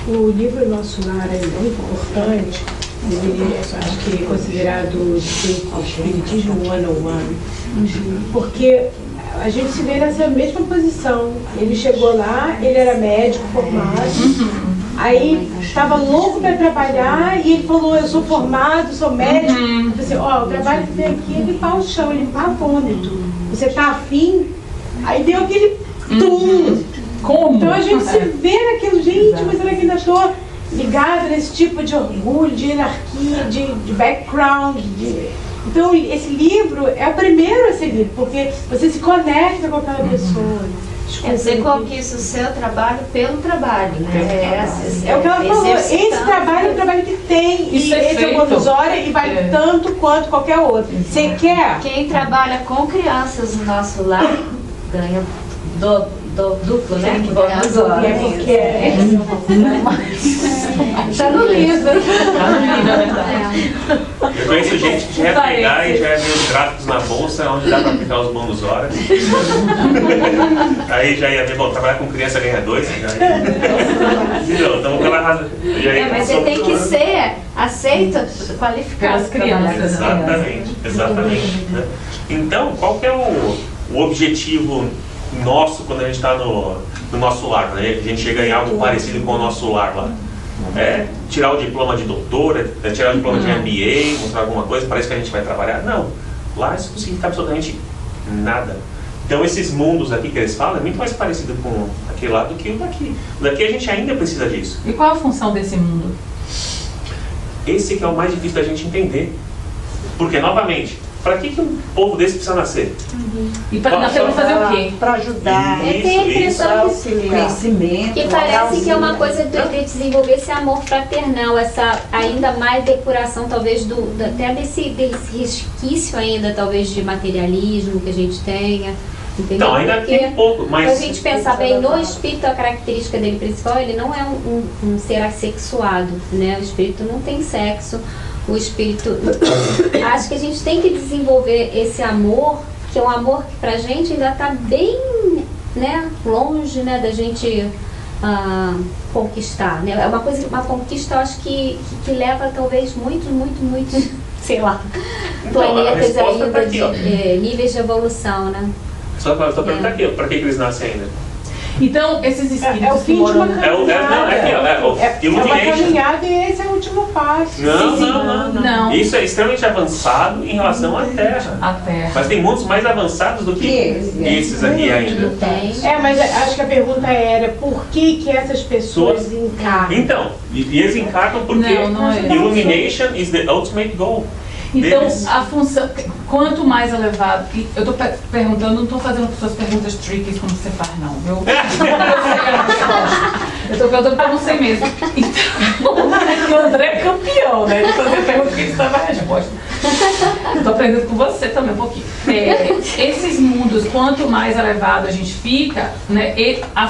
O livro Nosso Lar é muito importante. Deveria, acho que, considerado o Espiritismo 101, porque a gente se vê nessa mesma posição. Ele chegou lá, ele era médico formado, aí estava louco para trabalhar e ele falou, eu sou formado, sou médico. Eu falei assim, o trabalho que tem aqui é limpar o chão, é limpar vômito. Você está afim? Aí deu aquele tum.
Como?
Então a gente se vê naquilo, gente, mas será que ainda estou ligado nesse tipo de orgulho, de hierarquia, de background. Então, esse livro é o primeiro a ser lido, porque você se conecta com aquela pessoa.
Você conquista o seu trabalho pelo trabalho, né?
É o que ela falou, esse trabalho é o trabalho que tem, e esse é provisório e vale tanto quanto qualquer outro. Você quer?
Quem trabalha com crianças no nosso lar ganha duplo, né? Que
está no livro.
Eu conheço gente que já ia pegar e já ia ver os gráficos na bolsa, onde dá para aplicar os bônus horas. Aí já ia ver, bom, trabalhar com criança ganha 2. Então,
mas você tem que ser aceito, qualificado.
As crianças.
Exatamente. Né? Então, qual que é o objetivo nosso quando a gente está no nosso lar, né? A gente chega em algo parecido com o nosso lar lá. É tirar o diploma de doutora, tirar o diploma de MBA, mostrar alguma coisa, parece que a gente vai trabalhar. Não, lá isso não significa absolutamente nada. Então esses mundos aqui que eles falam é muito mais parecido com aquele lá do que o daqui. O daqui a gente ainda precisa disso.
E qual a função desse mundo?
Esse que é o mais difícil da gente entender. Porque, novamente, para que um povo desse precisa nascer?
E para nascer para fazer o quê?
Para ajudar.
Eu tenho a impressão
crescimento.
que parece que é uma coisa de desenvolver esse amor fraternal, essa ainda mais depuração, talvez, até desse resquício ainda, talvez, de materialismo que a gente tenha. Entendeu?
Então, ainda tem pouco, mas...
Se a gente pensar bem, no espírito, a característica dele principal, ele não é um ser assexuado, né? O espírito não tem sexo. o espírito. Acho que a gente tem que desenvolver esse amor, que é um amor que pra gente ainda está bem, né, longe, né, da gente conquistar, né? É uma conquista, eu acho que leva talvez muito, sei lá, planetas ainda
tá aqui,
de níveis de evolução, né?
Só perguntar aqui, para que eles nascem ainda?
Então, esses espíritos
É o fim de uma
É uma
caminhada e esse é o último passo.
Não. Isso é extremamente avançado em relação à Terra.
A Terra.
Mas tem mundos mais avançados do que esses aqui ainda.
Mas acho que a pergunta era por que essas pessoas encarnam?
Então, e eles encarnam porque
Não é.
Illumination is the ultimate goal.
Então,
deles.
a função, quanto mais elevado, e eu estou perguntando, não estou fazendo suas perguntas tricky como você faz, não, viu? Eu estou perguntando porque eu não sei mesmo. Então, o André é campeão, né? De fazer perguntas que ele sabe a resposta. Estou aprendendo com você também um pouquinho. Esses mundos, quanto mais elevado a gente fica, né, a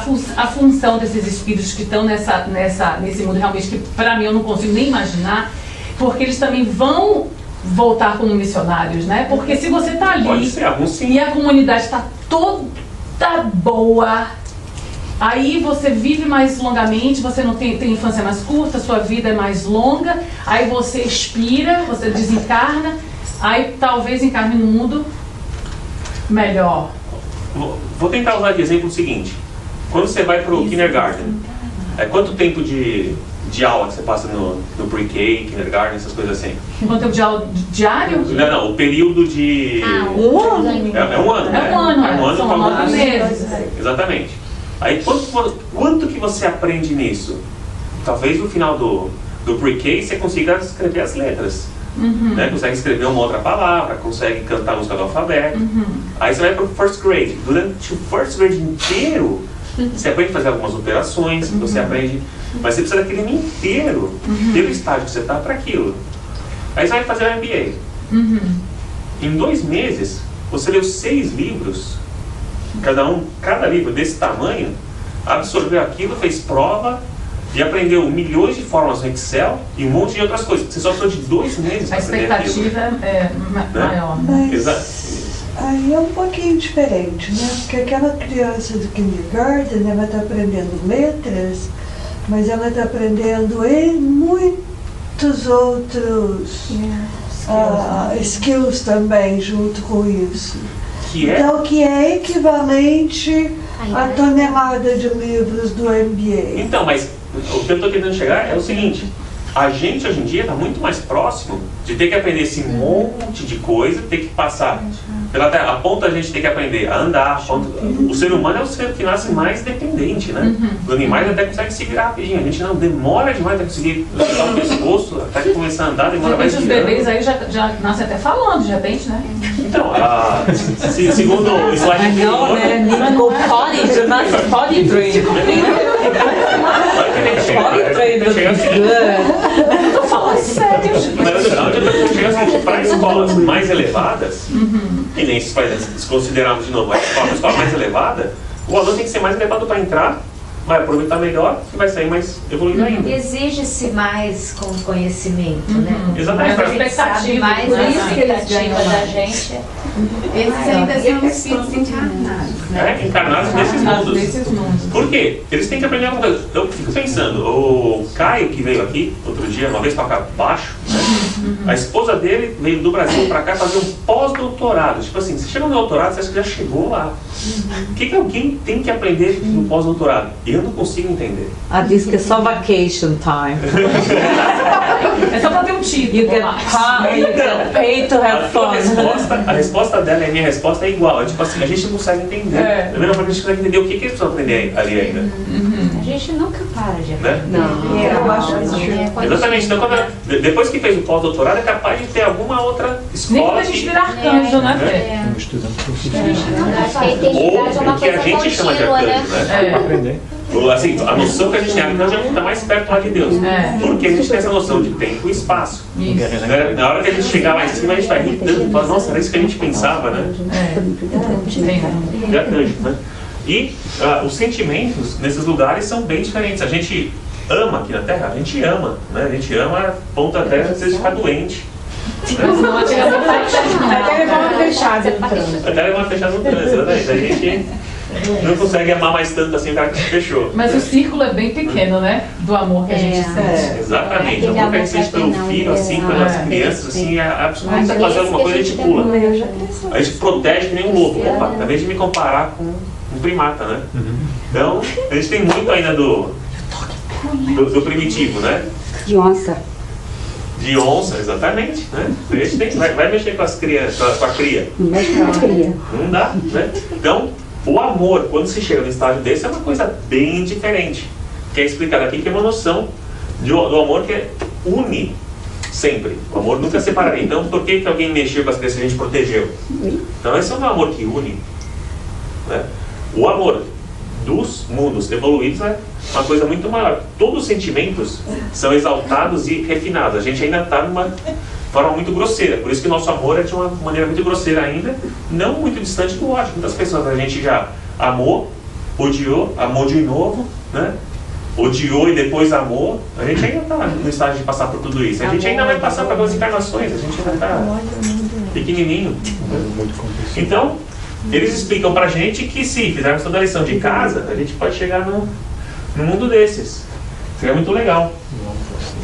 função desses espíritos que estão nesse mundo, realmente, que para mim eu não consigo nem imaginar, porque eles também vão voltar como missionários, né? Porque se você está ali
Pode ser, alguns sim.
e a comunidade está toda boa, aí você vive mais longamente, você não tem infância mais curta, sua vida é mais longa, aí você expira, você desencarna, aí talvez encarne no mundo melhor.
Vou tentar usar de exemplo o seguinte: quando você vai para o kindergarten, quanto tempo de aula que você passa no pre-K, kindergarten, essas coisas assim?
Quanto tempo de aula diário?
Não, o período de...
Um ano?
É um ano, né?
É um ano, são 9 meses.
Exatamente. Aí quanto que você aprende nisso? Talvez no final do pre-K você consiga escrever as letras. Né? Consegue escrever uma outra palavra, consegue cantar a música do alfabeto. Aí você vai para o first grade. Durante o first grade inteiro, você aprende a fazer algumas operações, você aprende... Mas você precisa daquele ano inteiro, pelo estágio que você está, para aquilo. Aí você vai fazer o MBA. Em 2 meses, você leu 6 livros, cada livro desse tamanho, absorveu aquilo, fez prova e aprendeu milhões de fórmulas no Excel e um monte de outras coisas. Você só precisou de 2 meses para aprender aquilo.
A expectativa é maior.
Mas aí é um pouquinho diferente, né? Porque aquela criança do kindergarten, ela está aprendendo letras, mas ela está aprendendo em muitos outros skills também junto com isso. Então, que é equivalente à tonelada de livros do MBA.
Então, mas o que eu estou tentando chegar é o seguinte: a gente hoje em dia está muito mais próximo de ter que aprender esse monte de coisa, ter que passar pela Terra, a ponto a gente ter que aprender a andar. O ser humano é o ser que nasce mais dependente, né? Os animais até conseguem se virar rapidinho. A gente não demora demais para conseguir levantar o pescoço, até que começar a andar, demora mais.
Os bebês aí já nascem até falando, de repente, né?
Então, segundo o slide anterior,
né? Go potty, nasce potty train.
Eu tô falando sério.
Mas para escolas mais elevadas, e nem se considerarmos de novo a escola mais elevada, o aluno tem que ser mais elevado para entrar, vai aproveitar melhor e vai sair mais evoluído ainda.
Exige-se mais com conhecimento, né?
Exatamente.
Mas a gente sabe mais,
né?
isso que eles ganham da gente.
Eles ainda são espíritos encarnados, né?
Encarnados nesses mundos. Por quê? Eles têm que aprender alguma coisa. Eu fico pensando, o Caio, que veio aqui outro dia, uma vez tocar baixo, né? A esposa dele veio do Brasil para cá fazer um pós-doutorado. Tipo assim, você chega no doutorado, você acha que já chegou lá. O que alguém tem que aprender no pós-doutorado? Eu não consigo entender.
Diz que é só vacation time.
É só pra ter um título.
You get paid to have fun.
A resposta dela e a minha resposta é igual. É tipo assim, a gente não consegue entender. Da mesma forma, a gente consegue entender o que eles precisam aprender ali ainda.
A gente nunca para de aprender.
Né?
Não.
Eu acho que
exatamente. Então, depois que fez o pós-doutorado, é capaz de ter alguma outra escola.
Nem pra gente virar arcanjo, né?
Ou o que a gente chama de arcanjo, né?
Aprender.
Assim, a noção que a gente tem, arcanjo é está mais perto lá de Deus. Porque a gente tem essa noção de tempo e espaço. Né? Na hora que a gente chegar lá em cima, a gente vai rir tanto, fala, nossa, era isso que a gente pensava, né? De arcanjo, né? E os sentimentos nesses lugares são bem diferentes. A gente ama aqui na Terra? A gente ama, né? A gente ama a ponto até às vezes ficar doente.
Até levar uma fechada no trânsito.
Até levar uma fechada no trânsito, né? A gente não consegue amar mais tanto assim o cara que se fechou.
Mas o círculo é bem pequeno, né? Do amor que a gente sente.
Exatamente. O amor que a gente sente pelo filho, assim, pelas crianças, assim, absolutamente você fazer alguma coisa, a gente pula. A gente protege que nem um lobo. Opa, ao invés de me comparar com um primata, né? Então, a gente tem muito ainda do primitivo, né?
De onça.
De onça, exatamente, né? A gente tem, vai mexer com as crianças, com a cria.
Não mexe com a cria.
Não dá, né? Então, o amor, quando se chega no estágio desse, é uma coisa bem diferente. Que é explicado aqui que é uma noção do amor que une sempre. O amor nunca separaria. Então, por que alguém mexeu com as crianças e a gente protegeu? Então, esse é um amor que une, né? O amor dos mundos evoluídos é uma coisa muito maior. Todos os sentimentos são exaltados e refinados. A gente ainda está numa forma muito grosseira. Por isso que o nosso amor é de uma maneira muito grosseira ainda, não muito distante do ódio. Muitas pessoas a gente já amou, odiou, amou de novo, né? Odiou e depois amou. A gente ainda está no estágio de passar por tudo isso. A gente ainda vai passar por algumas encarnações. A gente ainda está pequenininho. Então, eles explicam pra gente que se fizermos toda a lição de casa, a gente pode chegar no mundo desses. Seria muito legal.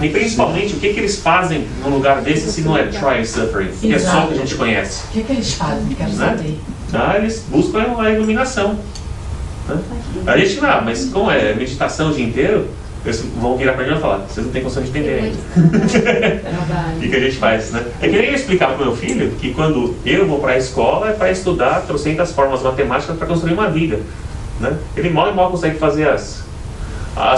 E principalmente, o que eles fazem num lugar desse se não é try and suffering? Que é só o que a gente conhece.
O que eles fazem? Quero saber.
Eles buscam a iluminação. Né? A gente não, mas como é meditação o dia inteiro, eles vão virar pra mim e falar, vocês não têm condição de entender ainda. O que a gente faz, né? É que nem eu explicar pro meu filho que quando eu vou pra escola é para estudar trocentas formas matemáticas para construir uma vida, né? Ele mal e mal consegue fazer as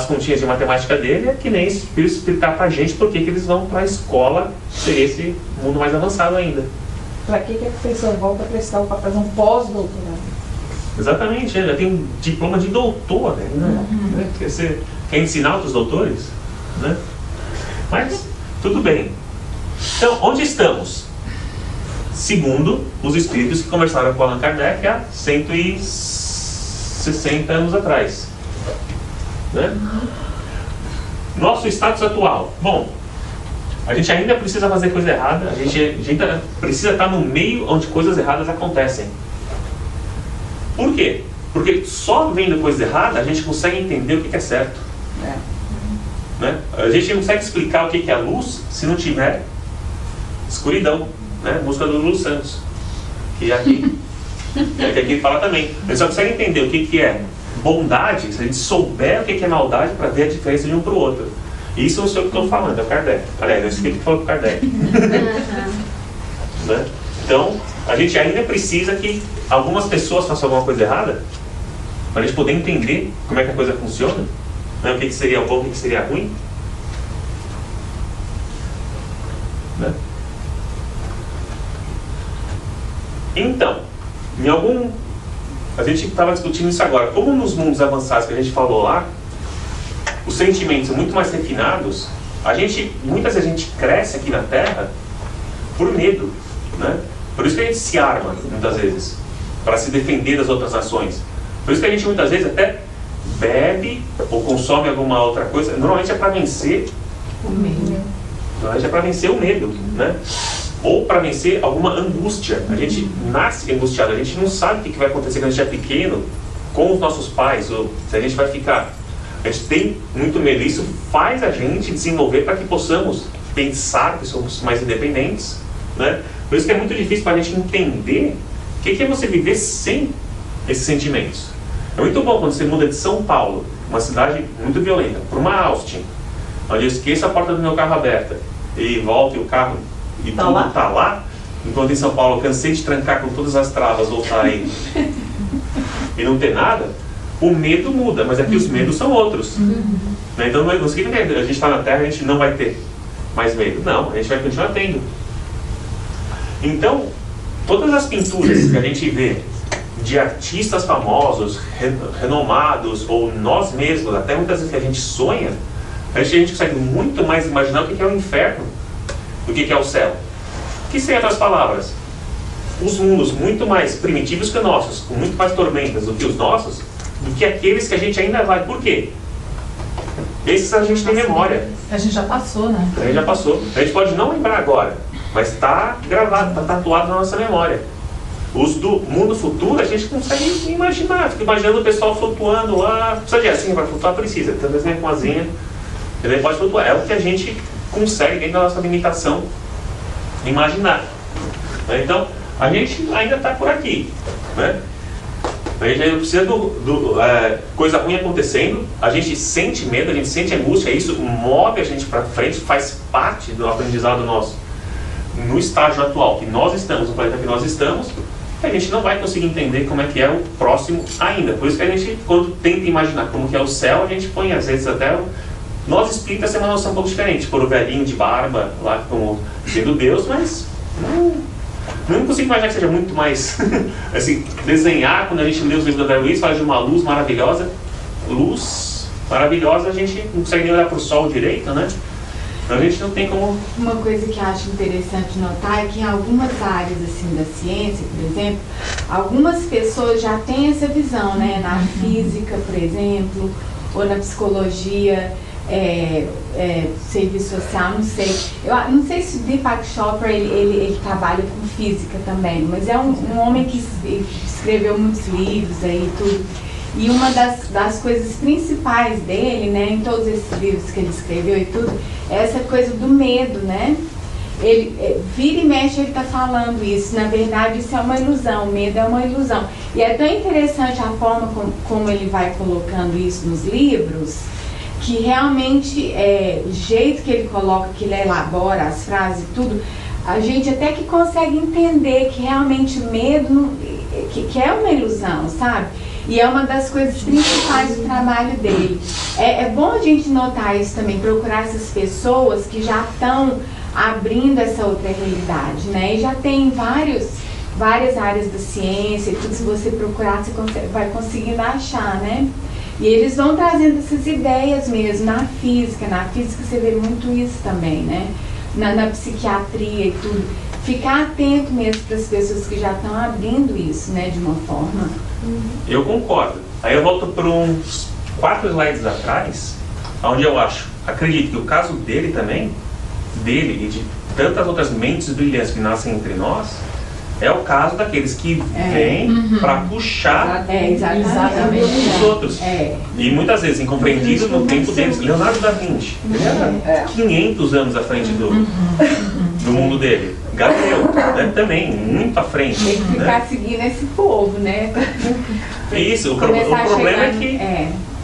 continhas de matemática dele, é que nem explicar pra gente por que eles vão pra escola ser esse mundo mais avançado ainda.
Pra que a pessoa volta pra escola para fazer um pós-doutorado?
Exatamente, já tem um diploma de doutor, né? Quer ensinar outros doutores, né? Mas, tudo bem. Então, onde estamos? Segundo os espíritos que conversaram com Allan Kardec há 160 anos atrás. Né? Nosso status atual. Bom, a gente ainda precisa fazer coisa errada, a gente ainda precisa estar no meio onde coisas erradas acontecem. Por quê? Porque só vendo coisa errada a gente consegue entender o que é certo. Né? A gente não consegue explicar o que é a luz se não tiver escuridão, né? Música do Lulu Santos, que aqui fala também. A gente só consegue entender o que é bondade se a gente souber o que é maldade para ver a diferença de um para o outro. Isso não sei o que estou falando, é o Kardec. Aliás, é o espírito que falou para o Kardec. Né? Então, a gente ainda precisa que algumas pessoas façam alguma coisa errada para a gente poder entender como é que a coisa funciona, né? O que seria bom, o que seria ruim. Né? Então, a gente estava discutindo isso agora. Como nos mundos avançados que a gente falou lá, os sentimentos são muito mais refinados, muitas vezes a gente cresce aqui na Terra por medo, né? Por isso que a gente se arma, muitas vezes, para se defender das outras nações. Por isso que a gente muitas vezes até bebe ou consome alguma outra coisa. Normalmente é para vencer o medo. Normalmente é para vencer o medo, né? Ou para vencer alguma angústia. A gente nasce angustiado, a gente não sabe o que vai acontecer quando a gente é pequeno com os nossos pais, ou se a gente vai ficar. A gente tem muito medo. Isso faz a gente desenvolver para que possamos pensar que somos mais independentes, né? Por isso que é muito difícil para a gente entender o que é você viver sem esses sentimentos. É muito bom quando você muda de São Paulo, uma cidade muito violenta, para uma Austin, onde eu esqueço a porta do meu carro aberta e volto e o carro e tudo está lá, enquanto em São Paulo eu cansei de trancar com todas as travas, voltar e não ter nada. O medo muda, mas aqui os medos são outros. Né? Então não significa que a gente está na Terra e a gente não vai ter mais medo. Não, a gente vai continuar tendo. Então, todas as pinturas que a gente vê de artistas famosos, renomados, ou nós mesmos, até muitas vezes que a gente sonha, a gente consegue muito mais imaginar o que é o inferno do que é o céu. Que sem outras palavras, os mundos muito mais primitivos que os nossos, com muito mais tormentas do que os nossos, do que aqueles que a gente ainda vai. Por quê? Esses a gente tem memória.
A gente já passou, né?
A gente já passou. A gente pode não lembrar agora, mas está gravado, está tatuado na nossa memória. Os do mundo futuro a gente consegue imaginar. Fica imaginando o pessoal flutuando lá. Precisa de asinha para flutuar? Precisa. Então desenha com asinha. Ele pode flutuar. É o que a gente consegue, dentro da nossa limitação, imaginar. Então, a gente ainda está por aqui, né? A gente ainda precisa coisa ruim acontecendo, a gente sente medo, a gente sente angústia, isso move a gente para frente, faz parte do aprendizado nosso. No estágio atual que nós estamos, no planeta que nós estamos, a gente não vai conseguir entender como é que é o próximo ainda. Por isso que a gente, quando tenta imaginar como que é o céu, a gente põe às vezes até... Nós espíritas temos uma noção um pouco diferente, por o velhinho de barba lá como sendo Deus, mas não consigo imaginar que seja muito mais assim, desenhar, quando a gente lê os livros da André Luiz, fala de uma luz maravilhosa, a gente não consegue nem olhar para o sol direito, né? Então a gente não tem como...
Uma coisa que eu acho interessante notar é que em algumas áreas assim, da ciência, por exemplo, algumas pessoas já têm essa visão, né? Na física, por exemplo, ou na psicologia, serviço social, não sei. Eu não sei se o Deepak Chopra ele trabalha com física também, mas é um homem que escreveu muitos livros aí e tudo. E uma das coisas principais dele, né, em todos esses livros que ele escreveu e tudo, é essa coisa do medo, né? Ele vira e mexe, ele está falando isso. Na verdade, isso é uma ilusão, o medo é uma ilusão. E é tão interessante a forma como ele vai colocando isso nos livros, que realmente, o jeito que ele coloca, que ele elabora as frases e tudo, a gente até que consegue entender que realmente o medo, que é uma ilusão, sabe? E é uma das coisas principais do trabalho dele. É bom a gente notar isso também, procurar essas pessoas que já estão abrindo essa outra realidade, né? E já tem várias áreas da ciência e tudo, se você procurar, você vai conseguindo achar, né? E eles vão trazendo essas ideias mesmo na física você vê muito isso também, né? Na psiquiatria e tudo. Ficar atento mesmo para as pessoas que já estão abrindo isso, né, de uma forma.
Eu concordo. Aí eu volto para uns 4 slides atrás, onde eu acredito que o caso dele também, dele e de tantas outras mentes brilhantes que nascem entre nós, é o caso daqueles que vêm para puxar os outros. E muitas vezes incompreendido no tempo deles. Leonardo da Vinci, ele era 500 anos à frente do mundo dele. Galileu, né, também, muito à frente.
Tem que ficar seguindo esse povo, né?
Isso, o problema é que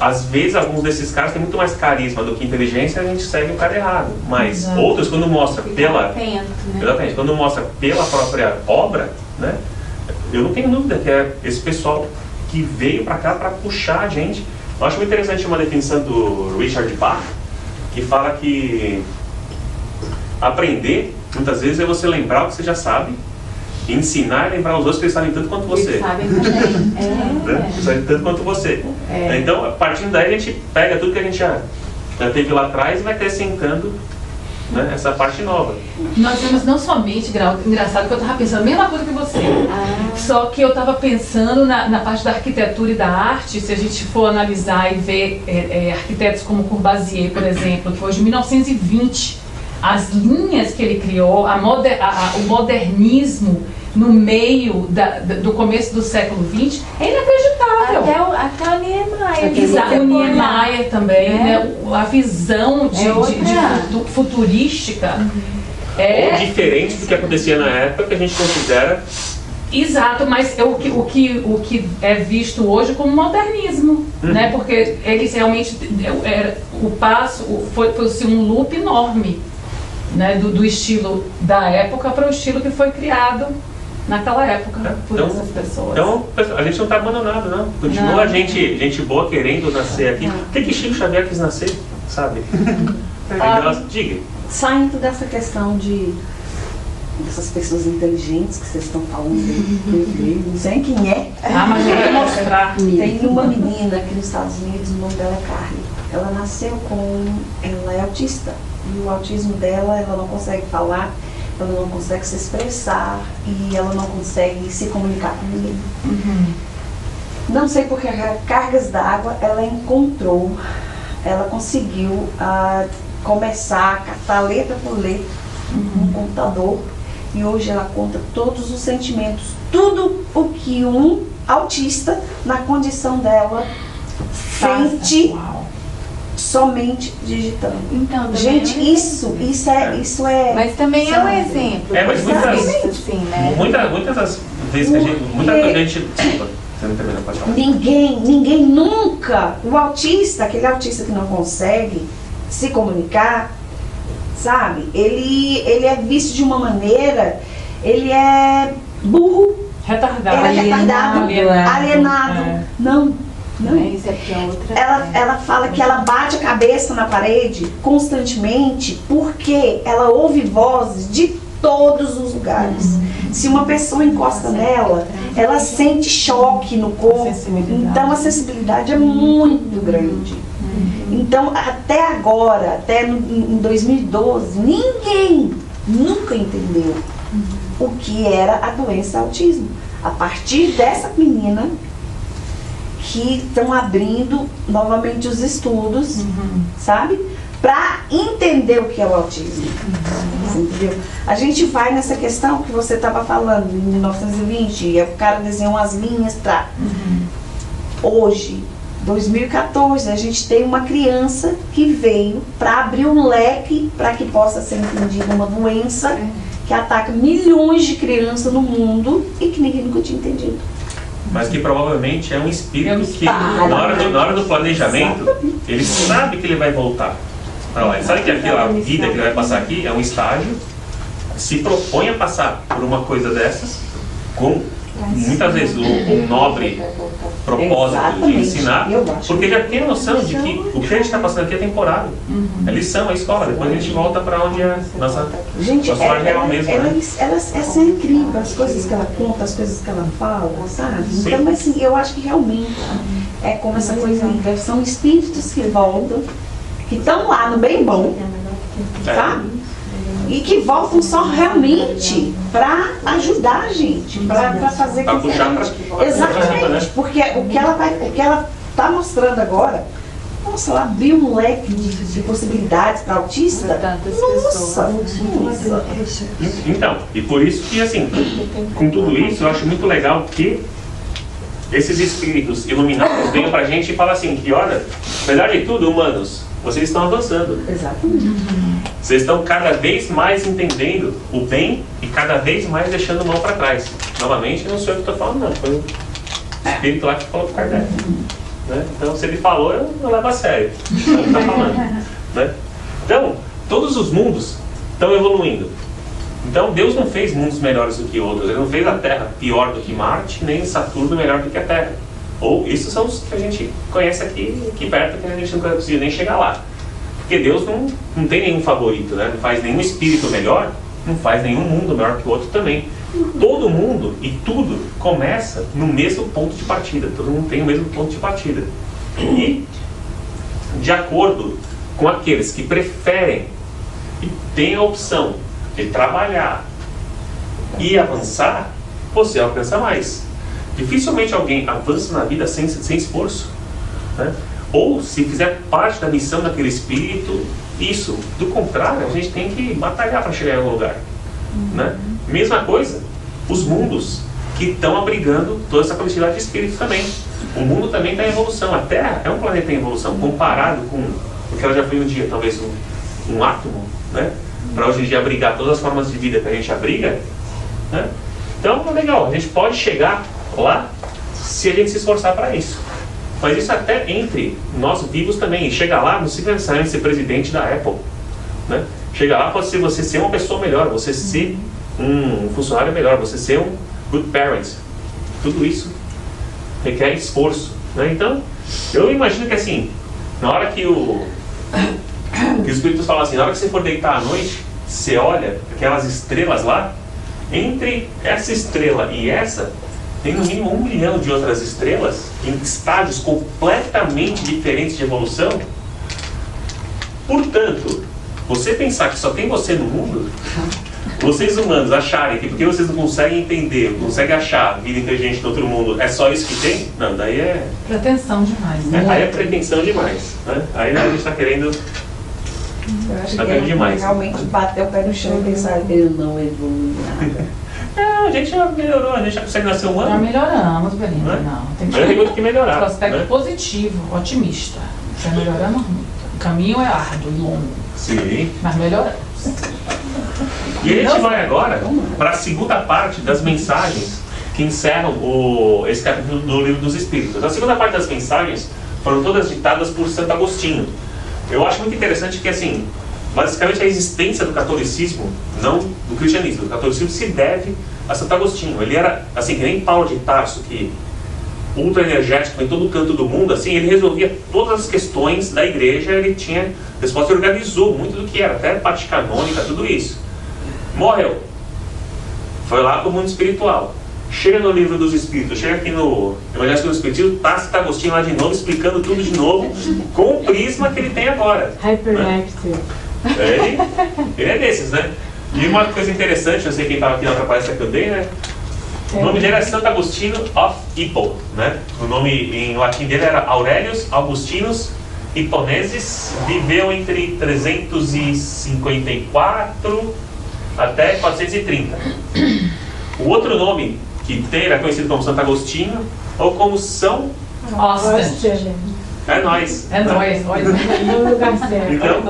às vezes alguns desses caras têm muito mais carisma do que inteligência, a gente segue o cara errado. Mas outros, quando mostra quando mostra pela própria obra, né, eu não tenho dúvida que é esse pessoal que veio para cá para puxar a gente. Eu acho muito interessante uma definição do Richard Bach, que fala que aprender, muitas vezes, é você lembrar o que você já sabe, e ensinar e lembrar os outros que eles sabem tanto quanto você.
Eles sabem também.
Eles sabem tanto quanto você. Então, partindo daí, a gente pega tudo que a gente já teve lá atrás e vai acrescentando, né, essa parte nova.
Nós vemos não somente, engraçado, que eu estava pensando a mesma coisa que você, só que eu estava pensando na parte da arquitetura e da arte. Se a gente for analisar e ver arquitetos como Courvoisier, por exemplo, que foi de 1920, as linhas que ele criou, o modernismo no meio do começo do século XX é inacreditável.
Até o Niemeyer.
O Niemeyer também, né? A visão de futurística
ou diferente do que acontecia na época, que a gente considera.
Exato, mas o que é visto hoje como modernismo, né? Porque eles realmente foi um loop enorme, né, do estilo da época para o estilo que foi criado naquela época por essas pessoas.
Então, a gente não está abandonado, não. Continua gente boa querendo nascer aqui. Por que Chico Xavier quis nascer, sabe? Diga.
Saindo dessa questão dessas pessoas inteligentes que vocês estão falando, não sei quem é.
Mas eu vou mostrar.
Tem uma menina aqui nos Estados Unidos, o nome dela é Carly. Ela nasceu ela é autista. E o autismo dela, ela não consegue falar, ela não consegue se expressar e ela não consegue se comunicar com ninguém. Não sei porque cargas d'água ela encontrou ela conseguiu começar a catar letra por letra no computador, e hoje ela conta todos os sentimentos, tudo o que um autista, na condição dela, sente somente digitando.
Então,
gente, isso é...
Mas também é um exemplo.
Mas muitas das vezes que muita gente... Desculpa, você não terminou, pode falar.
Ninguém nunca, o autista, aquele autista que não consegue se comunicar, sabe? Ele é visto de uma maneira, ele é burro,
retardado,
ele é alienado. Não.
Isso é porque é outra.
Ela fala que ela bate a cabeça na parede constantemente porque ela ouve vozes de todos os lugares. Se uma pessoa encosta nela, ela sente choque no corpo. Então a sensibilidade é muito grande. Então, até agora, até em 2012, ninguém nunca entendeu o que era a doença autismo. A partir dessa menina que estão abrindo novamente os estudos, sabe? Para entender o que é o autismo. Entendeu? A gente vai nessa questão que você estava falando, em 1920, o cara desenhou umas linhas para... Hoje, 2014, a gente tem uma criança que veio para abrir um leque para que possa ser entendida uma doença que ataca milhões de crianças no mundo e que ninguém nunca tinha entendido.
Mas que provavelmente é um espírito que, na hora do planejamento, ele sabe que ele vai voltar. Ele sabe que aquela vida que ele vai passar aqui é um estágio, se propõe a passar por uma coisa dessas, com muitas vezes um nobre propósito de ensinar, porque já tem a noção de que o que a gente está passando aqui é temporário. É lição, é escola, depois a gente volta para onde é nossa história real mesmo.
Essa é incrível, as coisas que ela conta, as coisas que ela fala, sabe? Então, assim, eu acho que realmente é como essa coisa aí, são espíritos que voltam, que estão lá no bem bom, sabe? E que voltam só realmente para ajudar a gente, para fazer com que a gente... Exatamente, porque o que ela está mostrando agora, nossa, ela abriu um leque de possibilidades para autista. Nossa.
Então, e por isso que, assim, com tudo isso, eu acho muito legal que esses espíritos iluminados venham para a gente e falam assim, que olha, apesar de tudo, humanos, vocês estão avançando.
Exatamente.
Vocês estão cada vez mais entendendo o bem e cada vez mais deixando o mal para trás. Novamente, não sou eu que estou falando, não. Foi o espírito lá que falou para o Kardec. Né? Então, se ele falou, eu levo a sério. Não está falando. Né? Então, todos os mundos estão evoluindo. Então, Deus não fez mundos melhores do que outros. Ele não fez a Terra pior do que Marte, nem Saturno melhor do que a Terra. Ou isso são os que a gente conhece aqui perto, que a gente não conseguiu nem chegar lá. Porque Deus não tem nenhum favorito, né? Não faz nenhum espírito melhor, não faz nenhum mundo melhor que o outro também. Todo mundo e tudo começa no mesmo ponto de partida. Todo mundo tem o mesmo ponto de partida. E, de acordo com aqueles que preferem e têm a opção de trabalhar e avançar, você alcança mais. Dificilmente alguém avança na vida sem esforço, né? Ou se fizer parte da missão daquele espírito, isso. Do contrário, a gente tem que batalhar para chegar em algum lugar, né? Mesma coisa, os mundos que estão abrigando toda essa quantidade de espíritos também. O mundo também está em evolução. A Terra é um planeta em evolução, comparado com o que ela já foi um dia, talvez um átomo, né? Para hoje em dia abrigar todas as formas de vida que a gente abriga, né? Então, é legal, a gente pode chegar lá se a gente se esforçar para isso. Mas isso até entre nós vivos também. E chegar lá não significa necessariamente ser presidente da Apple, né? Chegar lá pode ser você ser uma pessoa melhor, você ser um funcionário melhor, você ser um good parent. Tudo isso requer esforço, né? Então, eu imagino que assim, na hora que os espíritos falam assim, na hora que você for deitar à noite, você olha aquelas estrelas lá, entre essa estrela e essa, tem no mínimo 1 milhão de outras estrelas em estágios completamente diferentes de evolução. Portanto, você pensar que só tem você no mundo, vocês humanos acharem que porque vocês não conseguem entender, não conseguem achar vida inteligente no outro mundo, é só isso que tem? Não, daí é...
Pretensão demais, né?
Aí é pretensão demais, né? Aí a gente está querendo...
Eu acho
Tá
que
vendo
ele
demais.
realmente bater o pé no chão e pensar que ele não evolui nada.
Não, a gente já melhorou, a gente já consegue nascer humano.
Já melhoramos, Belinda.
Né?
Não, tem
Mas tem muito que melhorar.
prospecto
né?
positivo, otimista. Já melhoramos muito. O caminho é árduo e longo,
Sim.
mas melhoramos.
E a gente vai agora para a segunda parte das mensagens que encerram esse capítulo do Livro dos Espíritos. A segunda parte das mensagens foram todas ditadas por Santo Agostinho. Eu acho muito interessante que, assim, basicamente a existência do catolicismo, não do cristianismo, do catolicismo se deve a Santo Agostinho. Ele era, assim, que nem Paulo de Tarso, que ultra energético em todo canto do mundo, assim, ele resolvia todas as questões da igreja, ele tinha resposta, ele organizou muito do que era, até parte canônica, tudo isso. Morreu. Foi lá para o mundo espiritual. Chega no Livro dos Espíritos, chega aqui no Evangelho segundo o Espiritismo, tá Santo Agostinho lá de novo, explicando tudo de novo, com o prisma que ele tem agora.
Hyperactive.
Ele é desses, né? E uma coisa interessante, não sei quem estava aqui na outra palestra que eu dei, né? O nome dele é Santo Agostinho of Hippo, né? O nome em latim dele era Aurelius Augustinus Hipponesis, viveu entre 354 até 430. O outro nome que tem era conhecido como Santo Agostinho ou como São
Austin.
É nós.
É nós, olha.
No lugar certo.
Então,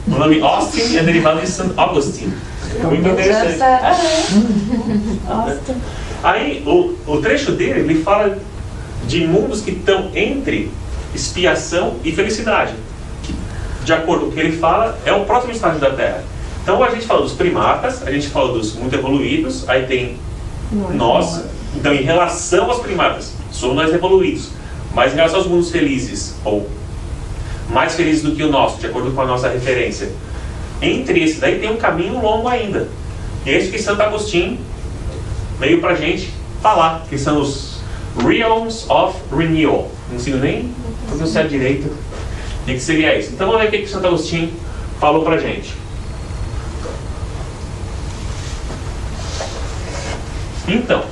o nome Austin é derivado de Santo Agostinho. Muito interessante. Aí, o trecho dele, ele fala de mundos que estão entre expiação e felicidade. Que, de acordo com o que ele fala, é o próximo estágio da Terra. Então, a gente fala dos primatas, a gente fala dos muito evoluídos, aí tem nós. Então, em relação aos primatas, somos nós evoluídos. Mas em relação aos mundos felizes, ou mais felizes do que o nosso, de acordo com a nossa referência, entre esses daí tem um caminho longo ainda. E é isso que Santo Agostinho veio pra gente falar, que são os Realms of Renewal. Não consigo nem pronunciar direito o que seria isso. Então vamos ver o que Santo Agostinho falou pra gente. Então,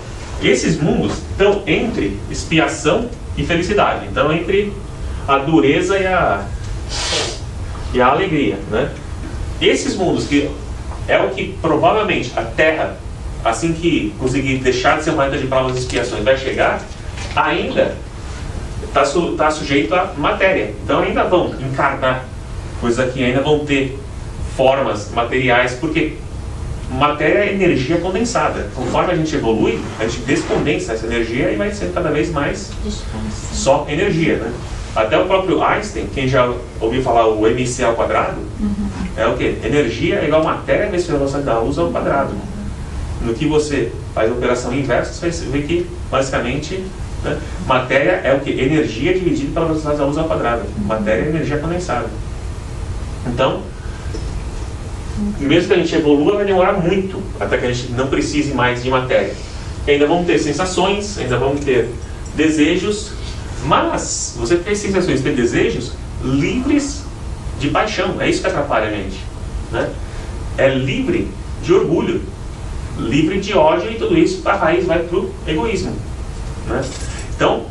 esses mundos estão entre expiação e felicidade. Então, entre a dureza e a alegria, né? Esses mundos, que é o que provavelmente a Terra, assim que conseguir deixar de ser um planeta de provas e expiações, vai chegar, ainda está sujeito à matéria. Então ainda vão encarnar coisas aqui, ainda vão ter formas materiais, porque matéria é energia condensada. Conforme a gente evolui, a gente descondensa essa energia e vai sendo cada vez mais só energia, né? Até o próprio Einstein, quem já ouviu falar o mc ao quadrado, é o que? Energia é igual a matéria vezes a velocidade da luz ao quadrado. No que você faz a operação inversa, você vai ver que, basicamente, né, matéria é o que? Energia dividida pela velocidade da luz ao quadrado. Matéria é energia condensada. Então, mesmo que a gente evolua, vai demorar muito até que a gente não precise mais de matéria. E ainda vamos ter sensações, ainda vamos ter desejos, mas você tem sensações, tem desejos livres de paixão. É isso que atrapalha a gente, né? É livre de orgulho, livre de ódio, e tudo isso, a raiz vai para o egoísmo, né? Então,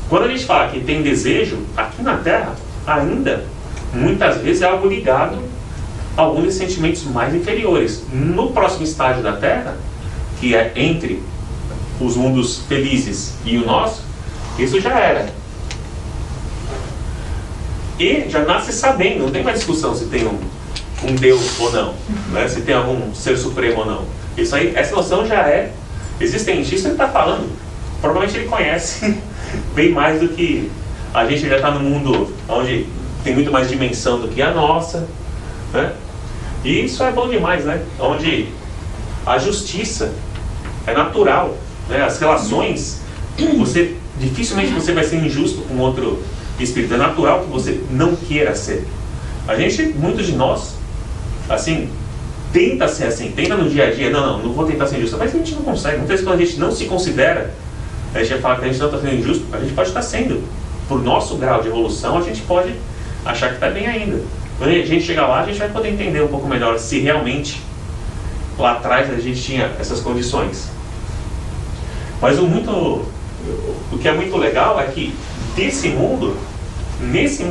quando a gente fala que tem desejo, aqui na Terra, ainda, muitas vezes é algo ligado a alguns dos sentimentos mais inferiores. No próximo estágio da Terra, que é entre os mundos felizes e o nosso, isso já era. E já nasce sabendo, não tem mais discussão se tem um Deus ou não, né? Se tem algum ser supremo ou não. Isso aí, essa noção já é existente. Isso ele está falando, provavelmente ele conhece bem mais do que a gente. Já está no mundo onde tem muito mais dimensão do que a nossa, né? E isso é bom demais, né? Onde a justiça é natural, né? As relações, dificilmente você vai ser injusto com outro espírito. É natural que você não queira ser. A gente, muitos de nós, assim, tenta ser assim, tenta no dia a dia, não vou tentar ser injusto, mas a gente não consegue. Muitas vezes quando a gente não se considera, a gente vai falar que a gente não está sendo injusto, a gente pode estar sendo. Por nosso grau de evolução, a gente pode achar que está bem ainda. Quando a gente chegar lá, a gente vai poder entender um pouco melhor se realmente lá atrás a gente tinha essas condições. Mas o que é muito legal é que nesse mundo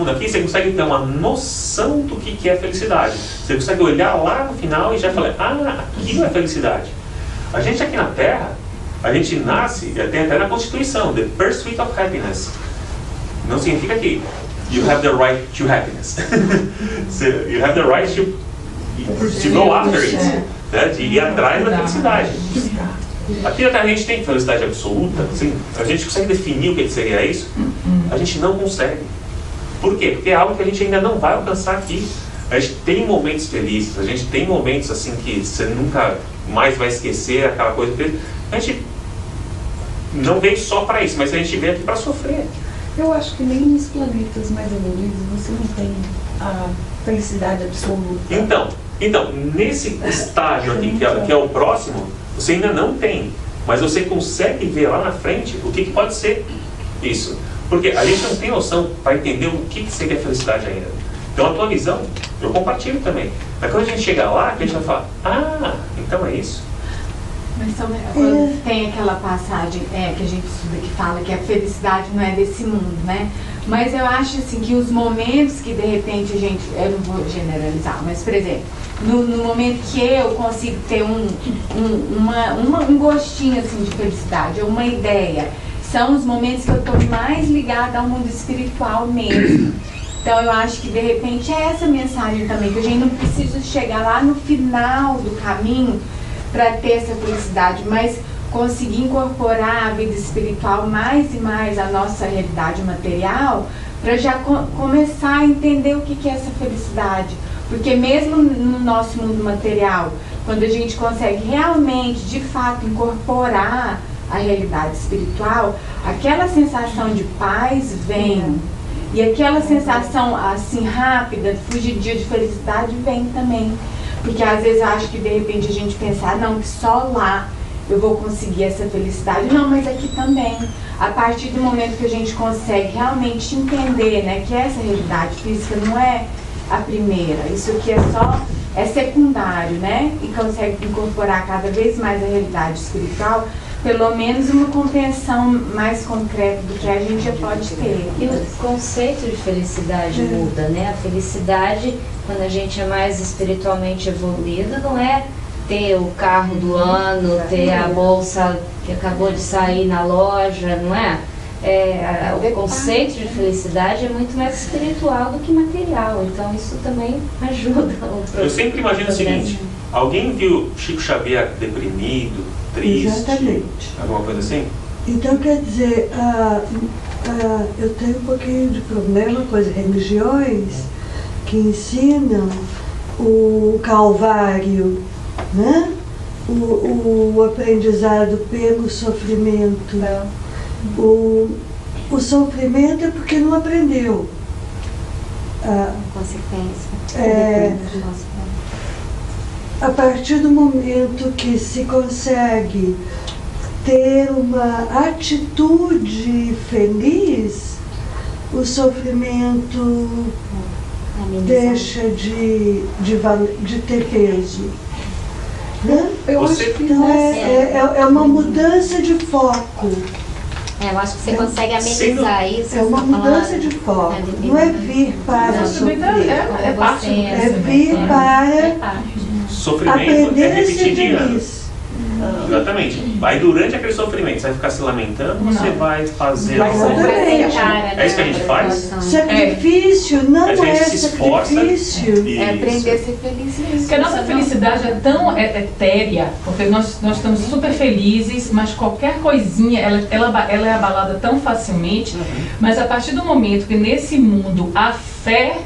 aqui, você consegue ter uma noção do que é felicidade. Você consegue olhar lá no final e já falar, aquilo é felicidade. A gente aqui na Terra, a gente nasce, tem até na Constituição, the pursuit of happiness. Não significa que you have the right to happiness. You have the right to go after it, né? De ir atrás da felicidade. Aqui na Terra a gente tem felicidade absoluta, assim, a gente consegue definir o que seria isso? A gente não consegue. Por quê? Porque é algo que a gente ainda não vai alcançar aqui. A gente tem momentos felizes, a gente tem momentos assim que você nunca mais vai esquecer, aquela coisa feliz. A gente não veio só para isso, mas a gente veio aqui para sofrer.
Eu acho que nem nos planetas mais evoluídos você não tem a felicidade absoluta.
Então nesse estágio aqui, que é o próximo, você ainda não tem, mas você consegue ver lá na frente o que pode ser isso. Porque a gente não tem noção para entender o que seria felicidade ainda. Então a tua visão, eu compartilho também. Mas quando a gente chegar lá, a gente vai falar, então é isso.
Mas quando tem aquela passagem que a gente estuda que fala que a felicidade não é desse mundo, né? Mas eu acho assim que os momentos que de repente eu não vou generalizar, mas por exemplo, no momento que eu consigo ter um gostinho assim de felicidade, ou uma ideia, são os momentos que eu estou mais ligada ao mundo espiritual mesmo. Então eu acho que de repente é essa mensagem também, que a gente não precisa chegar lá no final do caminho para ter essa felicidade, mas conseguir incorporar a vida espiritual mais e mais à nossa realidade material, para já começar a entender o que é essa felicidade. Porque mesmo no nosso mundo material, quando a gente consegue realmente, de fato, incorporar a realidade espiritual, aquela sensação de paz vem. E aquela sensação assim rápida, fugidia de felicidade vem também. Porque às vezes eu acho que de repente a gente pensa, não, que só lá eu vou conseguir essa felicidade. Não, mas aqui também. A partir do momento que a gente consegue realmente entender, né, que essa realidade física não é a primeira, isso aqui é secundário, né? E consegue incorporar cada vez mais a realidade espiritual, pelo menos uma compreensão mais concreta do que a gente já pode ter.
E o conceito de felicidade muda, né? A felicidade, quando a gente é mais espiritualmente evoluído, não é ter o carro do ano, ter a bolsa que acabou de sair na loja, não é? O conceito de felicidade é muito mais espiritual do que material, então isso também ajuda.
Eu sempre imagino o seguinte, alguém viu Chico Xavier deprimido, triste?
Exatamente.
Alguma coisa assim?
Então, quer dizer, eu tenho um pouquinho de problema com as religiões que ensinam o calvário, né? O aprendizado pelo sofrimento. O sofrimento é porque não aprendeu.
Consequência.
A partir do momento que se consegue ter uma atitude feliz, o sofrimento deixa de ter peso. Né?
Eu acho que
então é uma mudança de foco.
Eu acho que você consegue amenizar isso.
É uma mudança de foco. Não é vir para sofrer.
É parte do
é vir para
sofrimento é repetir de ano.
feliz.
Exatamente. Aí durante aquele sofrimento, você vai ficar se lamentando, você vai fazer É isso que a gente faz?
Sacrifício não
a gente
é
se esforça.
sacrifício.
É aprender a ser feliz mesmo.
Porque a nossa felicidade é tão etérea, porque nós estamos super felizes, mas qualquer coisinha, ela é abalada tão facilmente, mas a partir do momento que nesse mundo a fé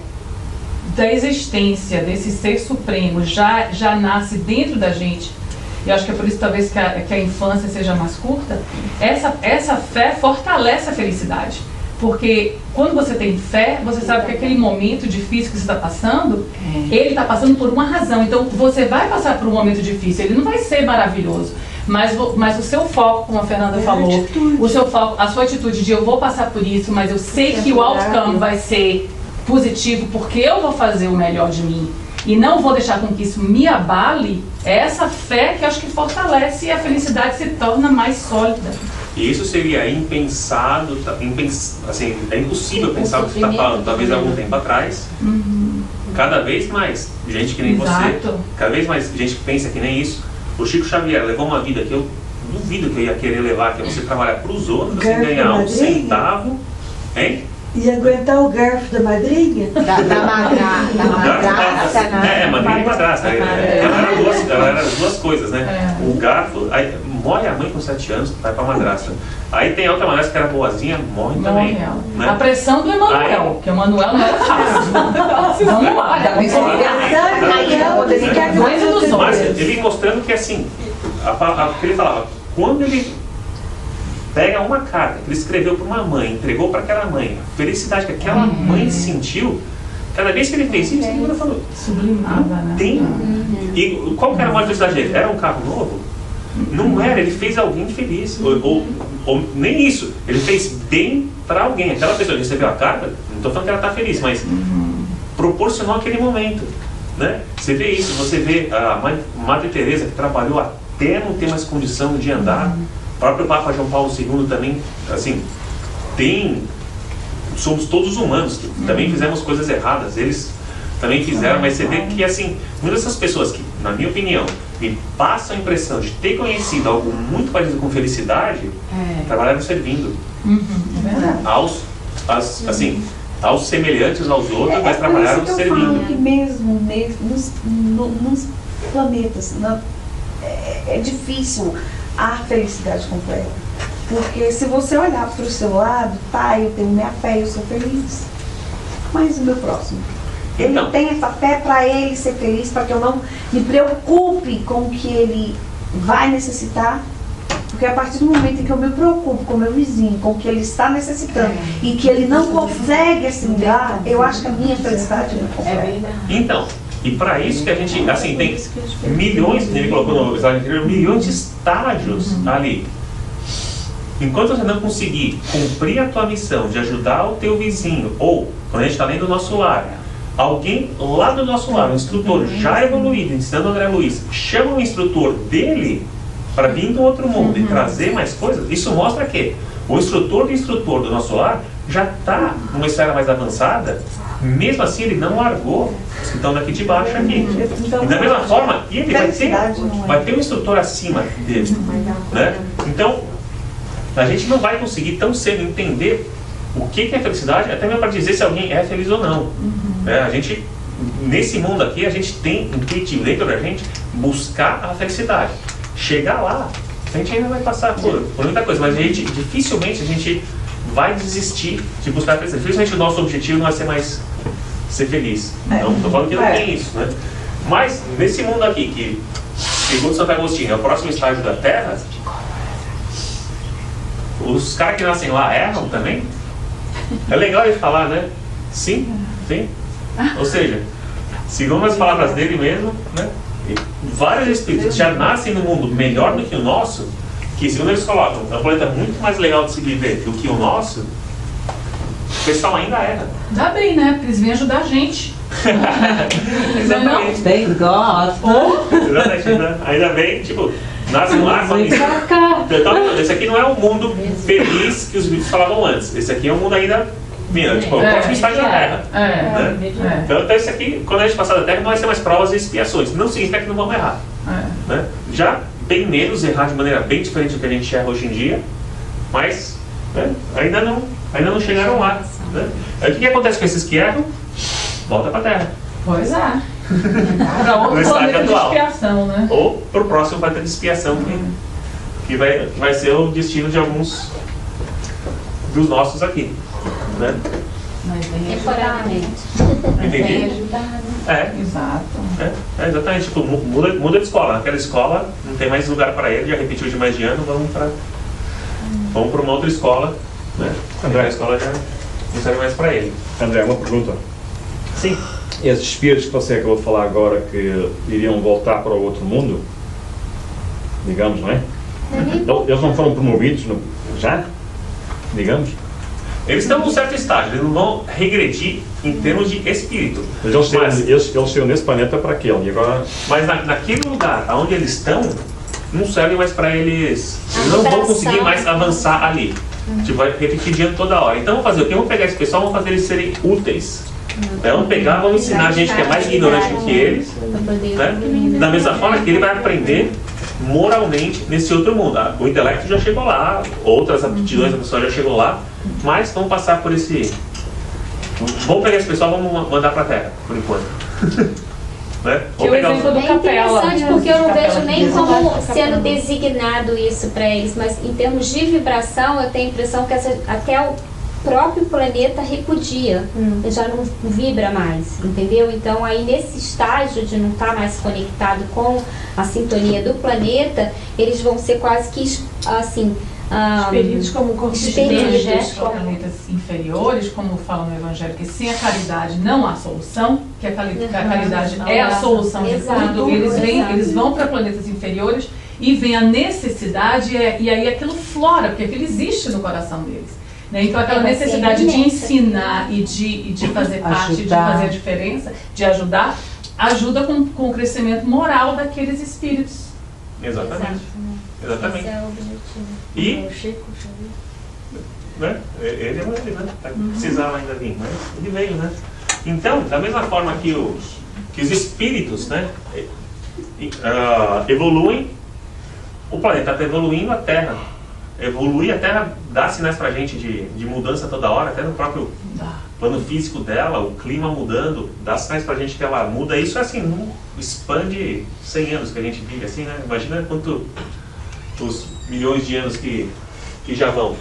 da existência desse ser supremo já nasce dentro da gente, eu acho que é por isso talvez que a infância seja mais curta, essa fé fortalece a felicidade. Porque quando você tem fé, você sabe que aquele momento difícil que você está passando, ele está passando por uma razão. Então você vai passar por um momento difícil, ele não vai ser maravilhoso. Mas o seu foco, como a Fernanda falou, o seu foco, a sua atitude de eu vou passar por isso, mas eu sei que o outcome vai ser positivo porque eu vou fazer o melhor de mim. e não vou deixar com que isso me abale, é essa fé que eu acho que fortalece e a felicidade se torna mais sólida.
E isso seria impensado, assim, é impossível pensar o que você está falando, talvez há algum tempo atrás. Cada vez mais gente que nem você, cada vez mais gente que pensa que nem isso. O Chico Xavier levou uma vida que eu duvido que eu ia querer levar, que é você trabalhar para os outros sem ganhar um centavo, hein?
E aguentar o garfo da madrinha?
Da madrasta, né?
Madrinha e madrasta. Ela era as duas coisas, né? O garfo, aí morre a mãe com 7 anos, vai pra madrasta. Aí tem a outra madrasta que era boazinha, morre também. Né?
A pressão do Emanuel, porque o Emanuel não era fácil. Vamos lá.
Mas ele mostrando que assim, ele falava, quando ele pega uma carta que ele escreveu para uma mãe, entregou para aquela mãe, a felicidade que aquela mãe sentiu, cada vez que ele fez isso, ele falou,
sublimava, né?
Tem. E qual que era a maior felicidade dele? Era um carro novo? Não era, ele fez alguém feliz. Ou nem isso, ele fez bem para alguém. Aquela pessoa que recebeu a carta, não estou falando que ela está feliz, mas proporcionou aquele momento. Né? Você vê isso, você vê a Madre Teresa que trabalhou até não ter mais condição de andar. O próprio Papa João Paulo II também, assim, somos todos humanos, que também fizemos coisas erradas, eles também fizeram, mas você vê que, assim, muitas dessas pessoas que, na minha opinião, me passam a impressão de ter conhecido algo muito parecido com felicidade, trabalharam servindo aos semelhantes aos outros, mas trabalharam
por isso que
servindo.
eu falo que mesmo nos planetas, é difícil a felicidade completa. Porque se você olhar para o seu lado, eu tenho minha fé, eu sou feliz. Mas o meu próximo? Ele tem essa fé para ele ser feliz, para que eu não me preocupe com o que ele vai necessitar. Porque a partir do momento em que eu me preocupo com o meu vizinho, com o que ele está necessitando, e que ele não consegue esse lugar, eu acho que a minha felicidade não é completa.
Então, e para isso que a gente, assim, tem milhões, ele colocou no slide anterior, milhões de estágios ali. Enquanto você não conseguir cumprir a tua missão de ajudar o teu vizinho, ou, quando a gente está dentro do nosso lar, alguém lá do nosso lar, um instrutor já evoluído, ensinando o André Luiz, chama um instrutor dele para vir do outro mundo e trazer mais coisas, isso mostra que o instrutor do nosso lar já está numa esfera mais avançada, mesmo assim ele não largou os que estão daqui de baixo aqui. E da mesma forma, ele vai ter um instrutor acima dele. Né? Então, a gente não vai conseguir tão cedo entender o que é felicidade, até mesmo para dizer se alguém é feliz ou não. A gente, nesse mundo aqui, a gente tem intuitivo dentro da gente buscar a felicidade. Chegar lá, a gente ainda vai passar por muita coisa, mas dificilmente a gente vai desistir de buscar a felicidade. Dificilmente o nosso objetivo não vai ser mais ser feliz. Não estou falando que não tem isso, né? Mas nesse mundo aqui, que segundo Santo Agostinho é o próximo estágio da Terra, os caras que nascem lá erram também? É legal ele falar, né? Sim. Ou seja, segundo as palavras dele mesmo, né? E vários espíritos já nascem no mundo melhor do que o nosso, que segundo eles colocam, é um planeta muito mais legal de se viver do que o nosso, o pessoal ainda erra.
Dá bem, né? Porque eles vêm ajudar a gente.
Exatamente.
Thank God.
Exatamente, né? Ainda bem, tipo, nasce um lar, esse aqui não é o mundo feliz que os vídeos falavam antes. Esse aqui é um mundo ainda, tipo, o próximo estágio da Terra. Né? Então esse aqui, quando a gente passar da Terra, não vai ser mais provas e expiações. Não significa que não vamos errar. Né? Já bem menos, errar de maneira bem diferente do que a gente erra hoje em dia, mas né, ainda não chegaram lá. Né? Aí, o que acontece com esses que erram? Volta para a Terra.
Pois é. Para outro planeta de expiação, né?
Ou para o próximo planeta de expiação, que vai ser o destino de alguns dos nossos aqui. Né?
Mas vem
temporariamente.
Entendi.
Ajudar,
Exato.
Exatamente. Tipo, muda de escola. Naquela escola não tem mais lugar para ele, já repetiu de mais de ano, vamos para uma outra escola. Né? André, a escola já não serve mais para ele.
André, uma pergunta.
Sim.
Esses espíritos que você acabou de falar agora que iriam voltar para o outro mundo, digamos, não é? Eles não foram promovidos já? Digamos?
Eles estão num certo estágio, eles não vão regredir em termos de espírito.
Eles chegam nesse planeta para aquele. E agora...
Mas naquele lugar onde eles estão, não serve mais para eles. Eles não vão conseguir mais avançar ali. Tipo, vai repetindo toda hora. Então vamos fazer o quê? Vamos pegar esse pessoal, vamos fazer eles serem úteis. Vamos pegar, vamos ensinar a gente que é mais ignorante do que eles. Né? Da mesma forma que ele vai aprender moralmente nesse outro mundo. O intelecto já chegou lá, outras aptidões da pessoa já chegou lá, mas vamos passar por esse... Vamos pegar esse pessoal, vamos mandar para a Terra, por enquanto. Né?
Que o exemplo do Capela.
É interessante porque eu não vejo nem como sendo designado isso para eles, mas em termos de vibração, eu tenho a impressão que até o próprio planeta repudia, já não vibra mais, entendeu? Então aí nesse estágio de não estar mais conectado com a sintonia do planeta, eles vão ser quase que assim...
expelidos como corpos expelidos para planetas inferiores, como fala no Evangelho, que sem a caridade não há solução, que a caridade é a solução de tudo. Eles vão para planetas inferiores e vem a necessidade, e aí aquilo flora, porque aquilo existe no coração deles. Né? Então aquela necessidade de ensinar e de fazer parte, de fazer a diferença, de ajudar, ajuda com o crescimento moral daqueles espíritos.
Exatamente. Exatamente.
Esse é o objetivo.
E né? Ele é uma ele, né? Precisava ainda vir, mas ele veio, né? Então, da mesma forma que os espíritos, né, evoluem, o planeta está evoluindo, a Terra evolui, a Terra dá sinais pra gente de mudança toda hora, até no próprio plano físico dela, o clima mudando, dá sinais pra gente que ela muda. Isso assim, não expande 100 anos que a gente vive assim, né? Imagina quanto os milhões de anos que já vão.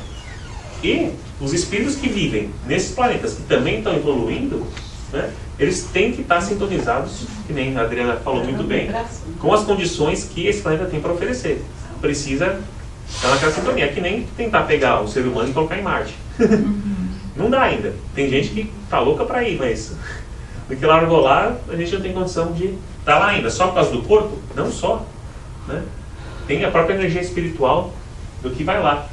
E os espíritos que vivem nesses planetas que também estão evoluindo, né, eles têm que estar sintonizados, que nem a Adriana falou muito bem, com as condições que esse planeta tem para oferecer. Precisa estar naquela sintonia. É que nem tentar pegar o ser humano e colocar em Marte. Não dá ainda. Tem gente que tá louca para ir, mas do que largou lá, a gente não tem condição de estar lá ainda. Só por causa do corpo? Não só. Né? Tem a própria energia espiritual do que vai lá.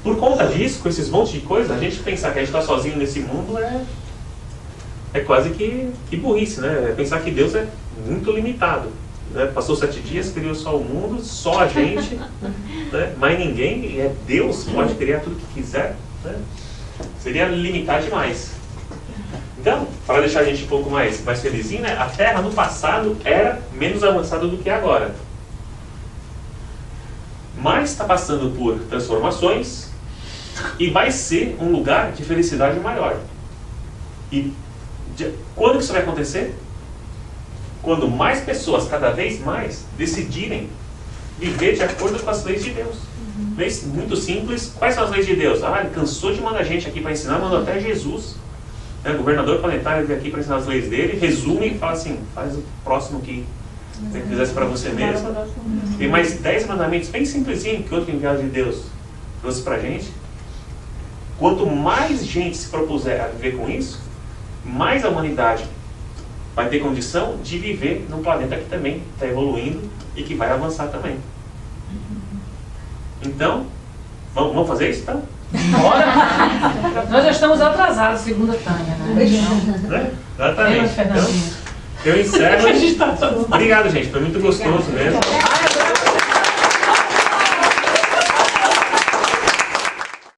Por conta disso, com esses montes de coisa, a gente pensar que a gente está sozinho nesse mundo é quase que burrice, né? Pensar que Deus é muito limitado. Né? Passou 7 dias, criou só o mundo, só a gente, né? Mais ninguém, é Deus, pode criar tudo que quiser. Né? Seria limitar demais. Então, para deixar a gente um pouco mais felizinho, né? A Terra no passado era menos avançada do que agora. Mas está passando por transformações e vai ser um lugar de felicidade maior. E quando isso vai acontecer? Quando mais pessoas, cada vez mais, decidirem viver de acordo com as leis de Deus. Leis muito simples. Quais são as leis de Deus? Ele cansou de mandar gente aqui para ensinar, mandou até Jesus. O governador planetário veio aqui para ensinar as leis dele, resume e fala assim, faz o próximo que você fizesse para você mesmo. Tem mais 10 mandamentos bem simplesinho que outro enviado de Deus trouxe para a gente. Quanto mais gente se propuser a viver com isso, mais a humanidade vai ter condição de viver num planeta que também está evoluindo e que vai avançar também. Então, vamos fazer isso então?
Bora! Nós já estamos atrasados, segundo a Tânia, né?
Exatamente. Então, eu encerro. Obrigado, gente. Foi muito gostoso mesmo.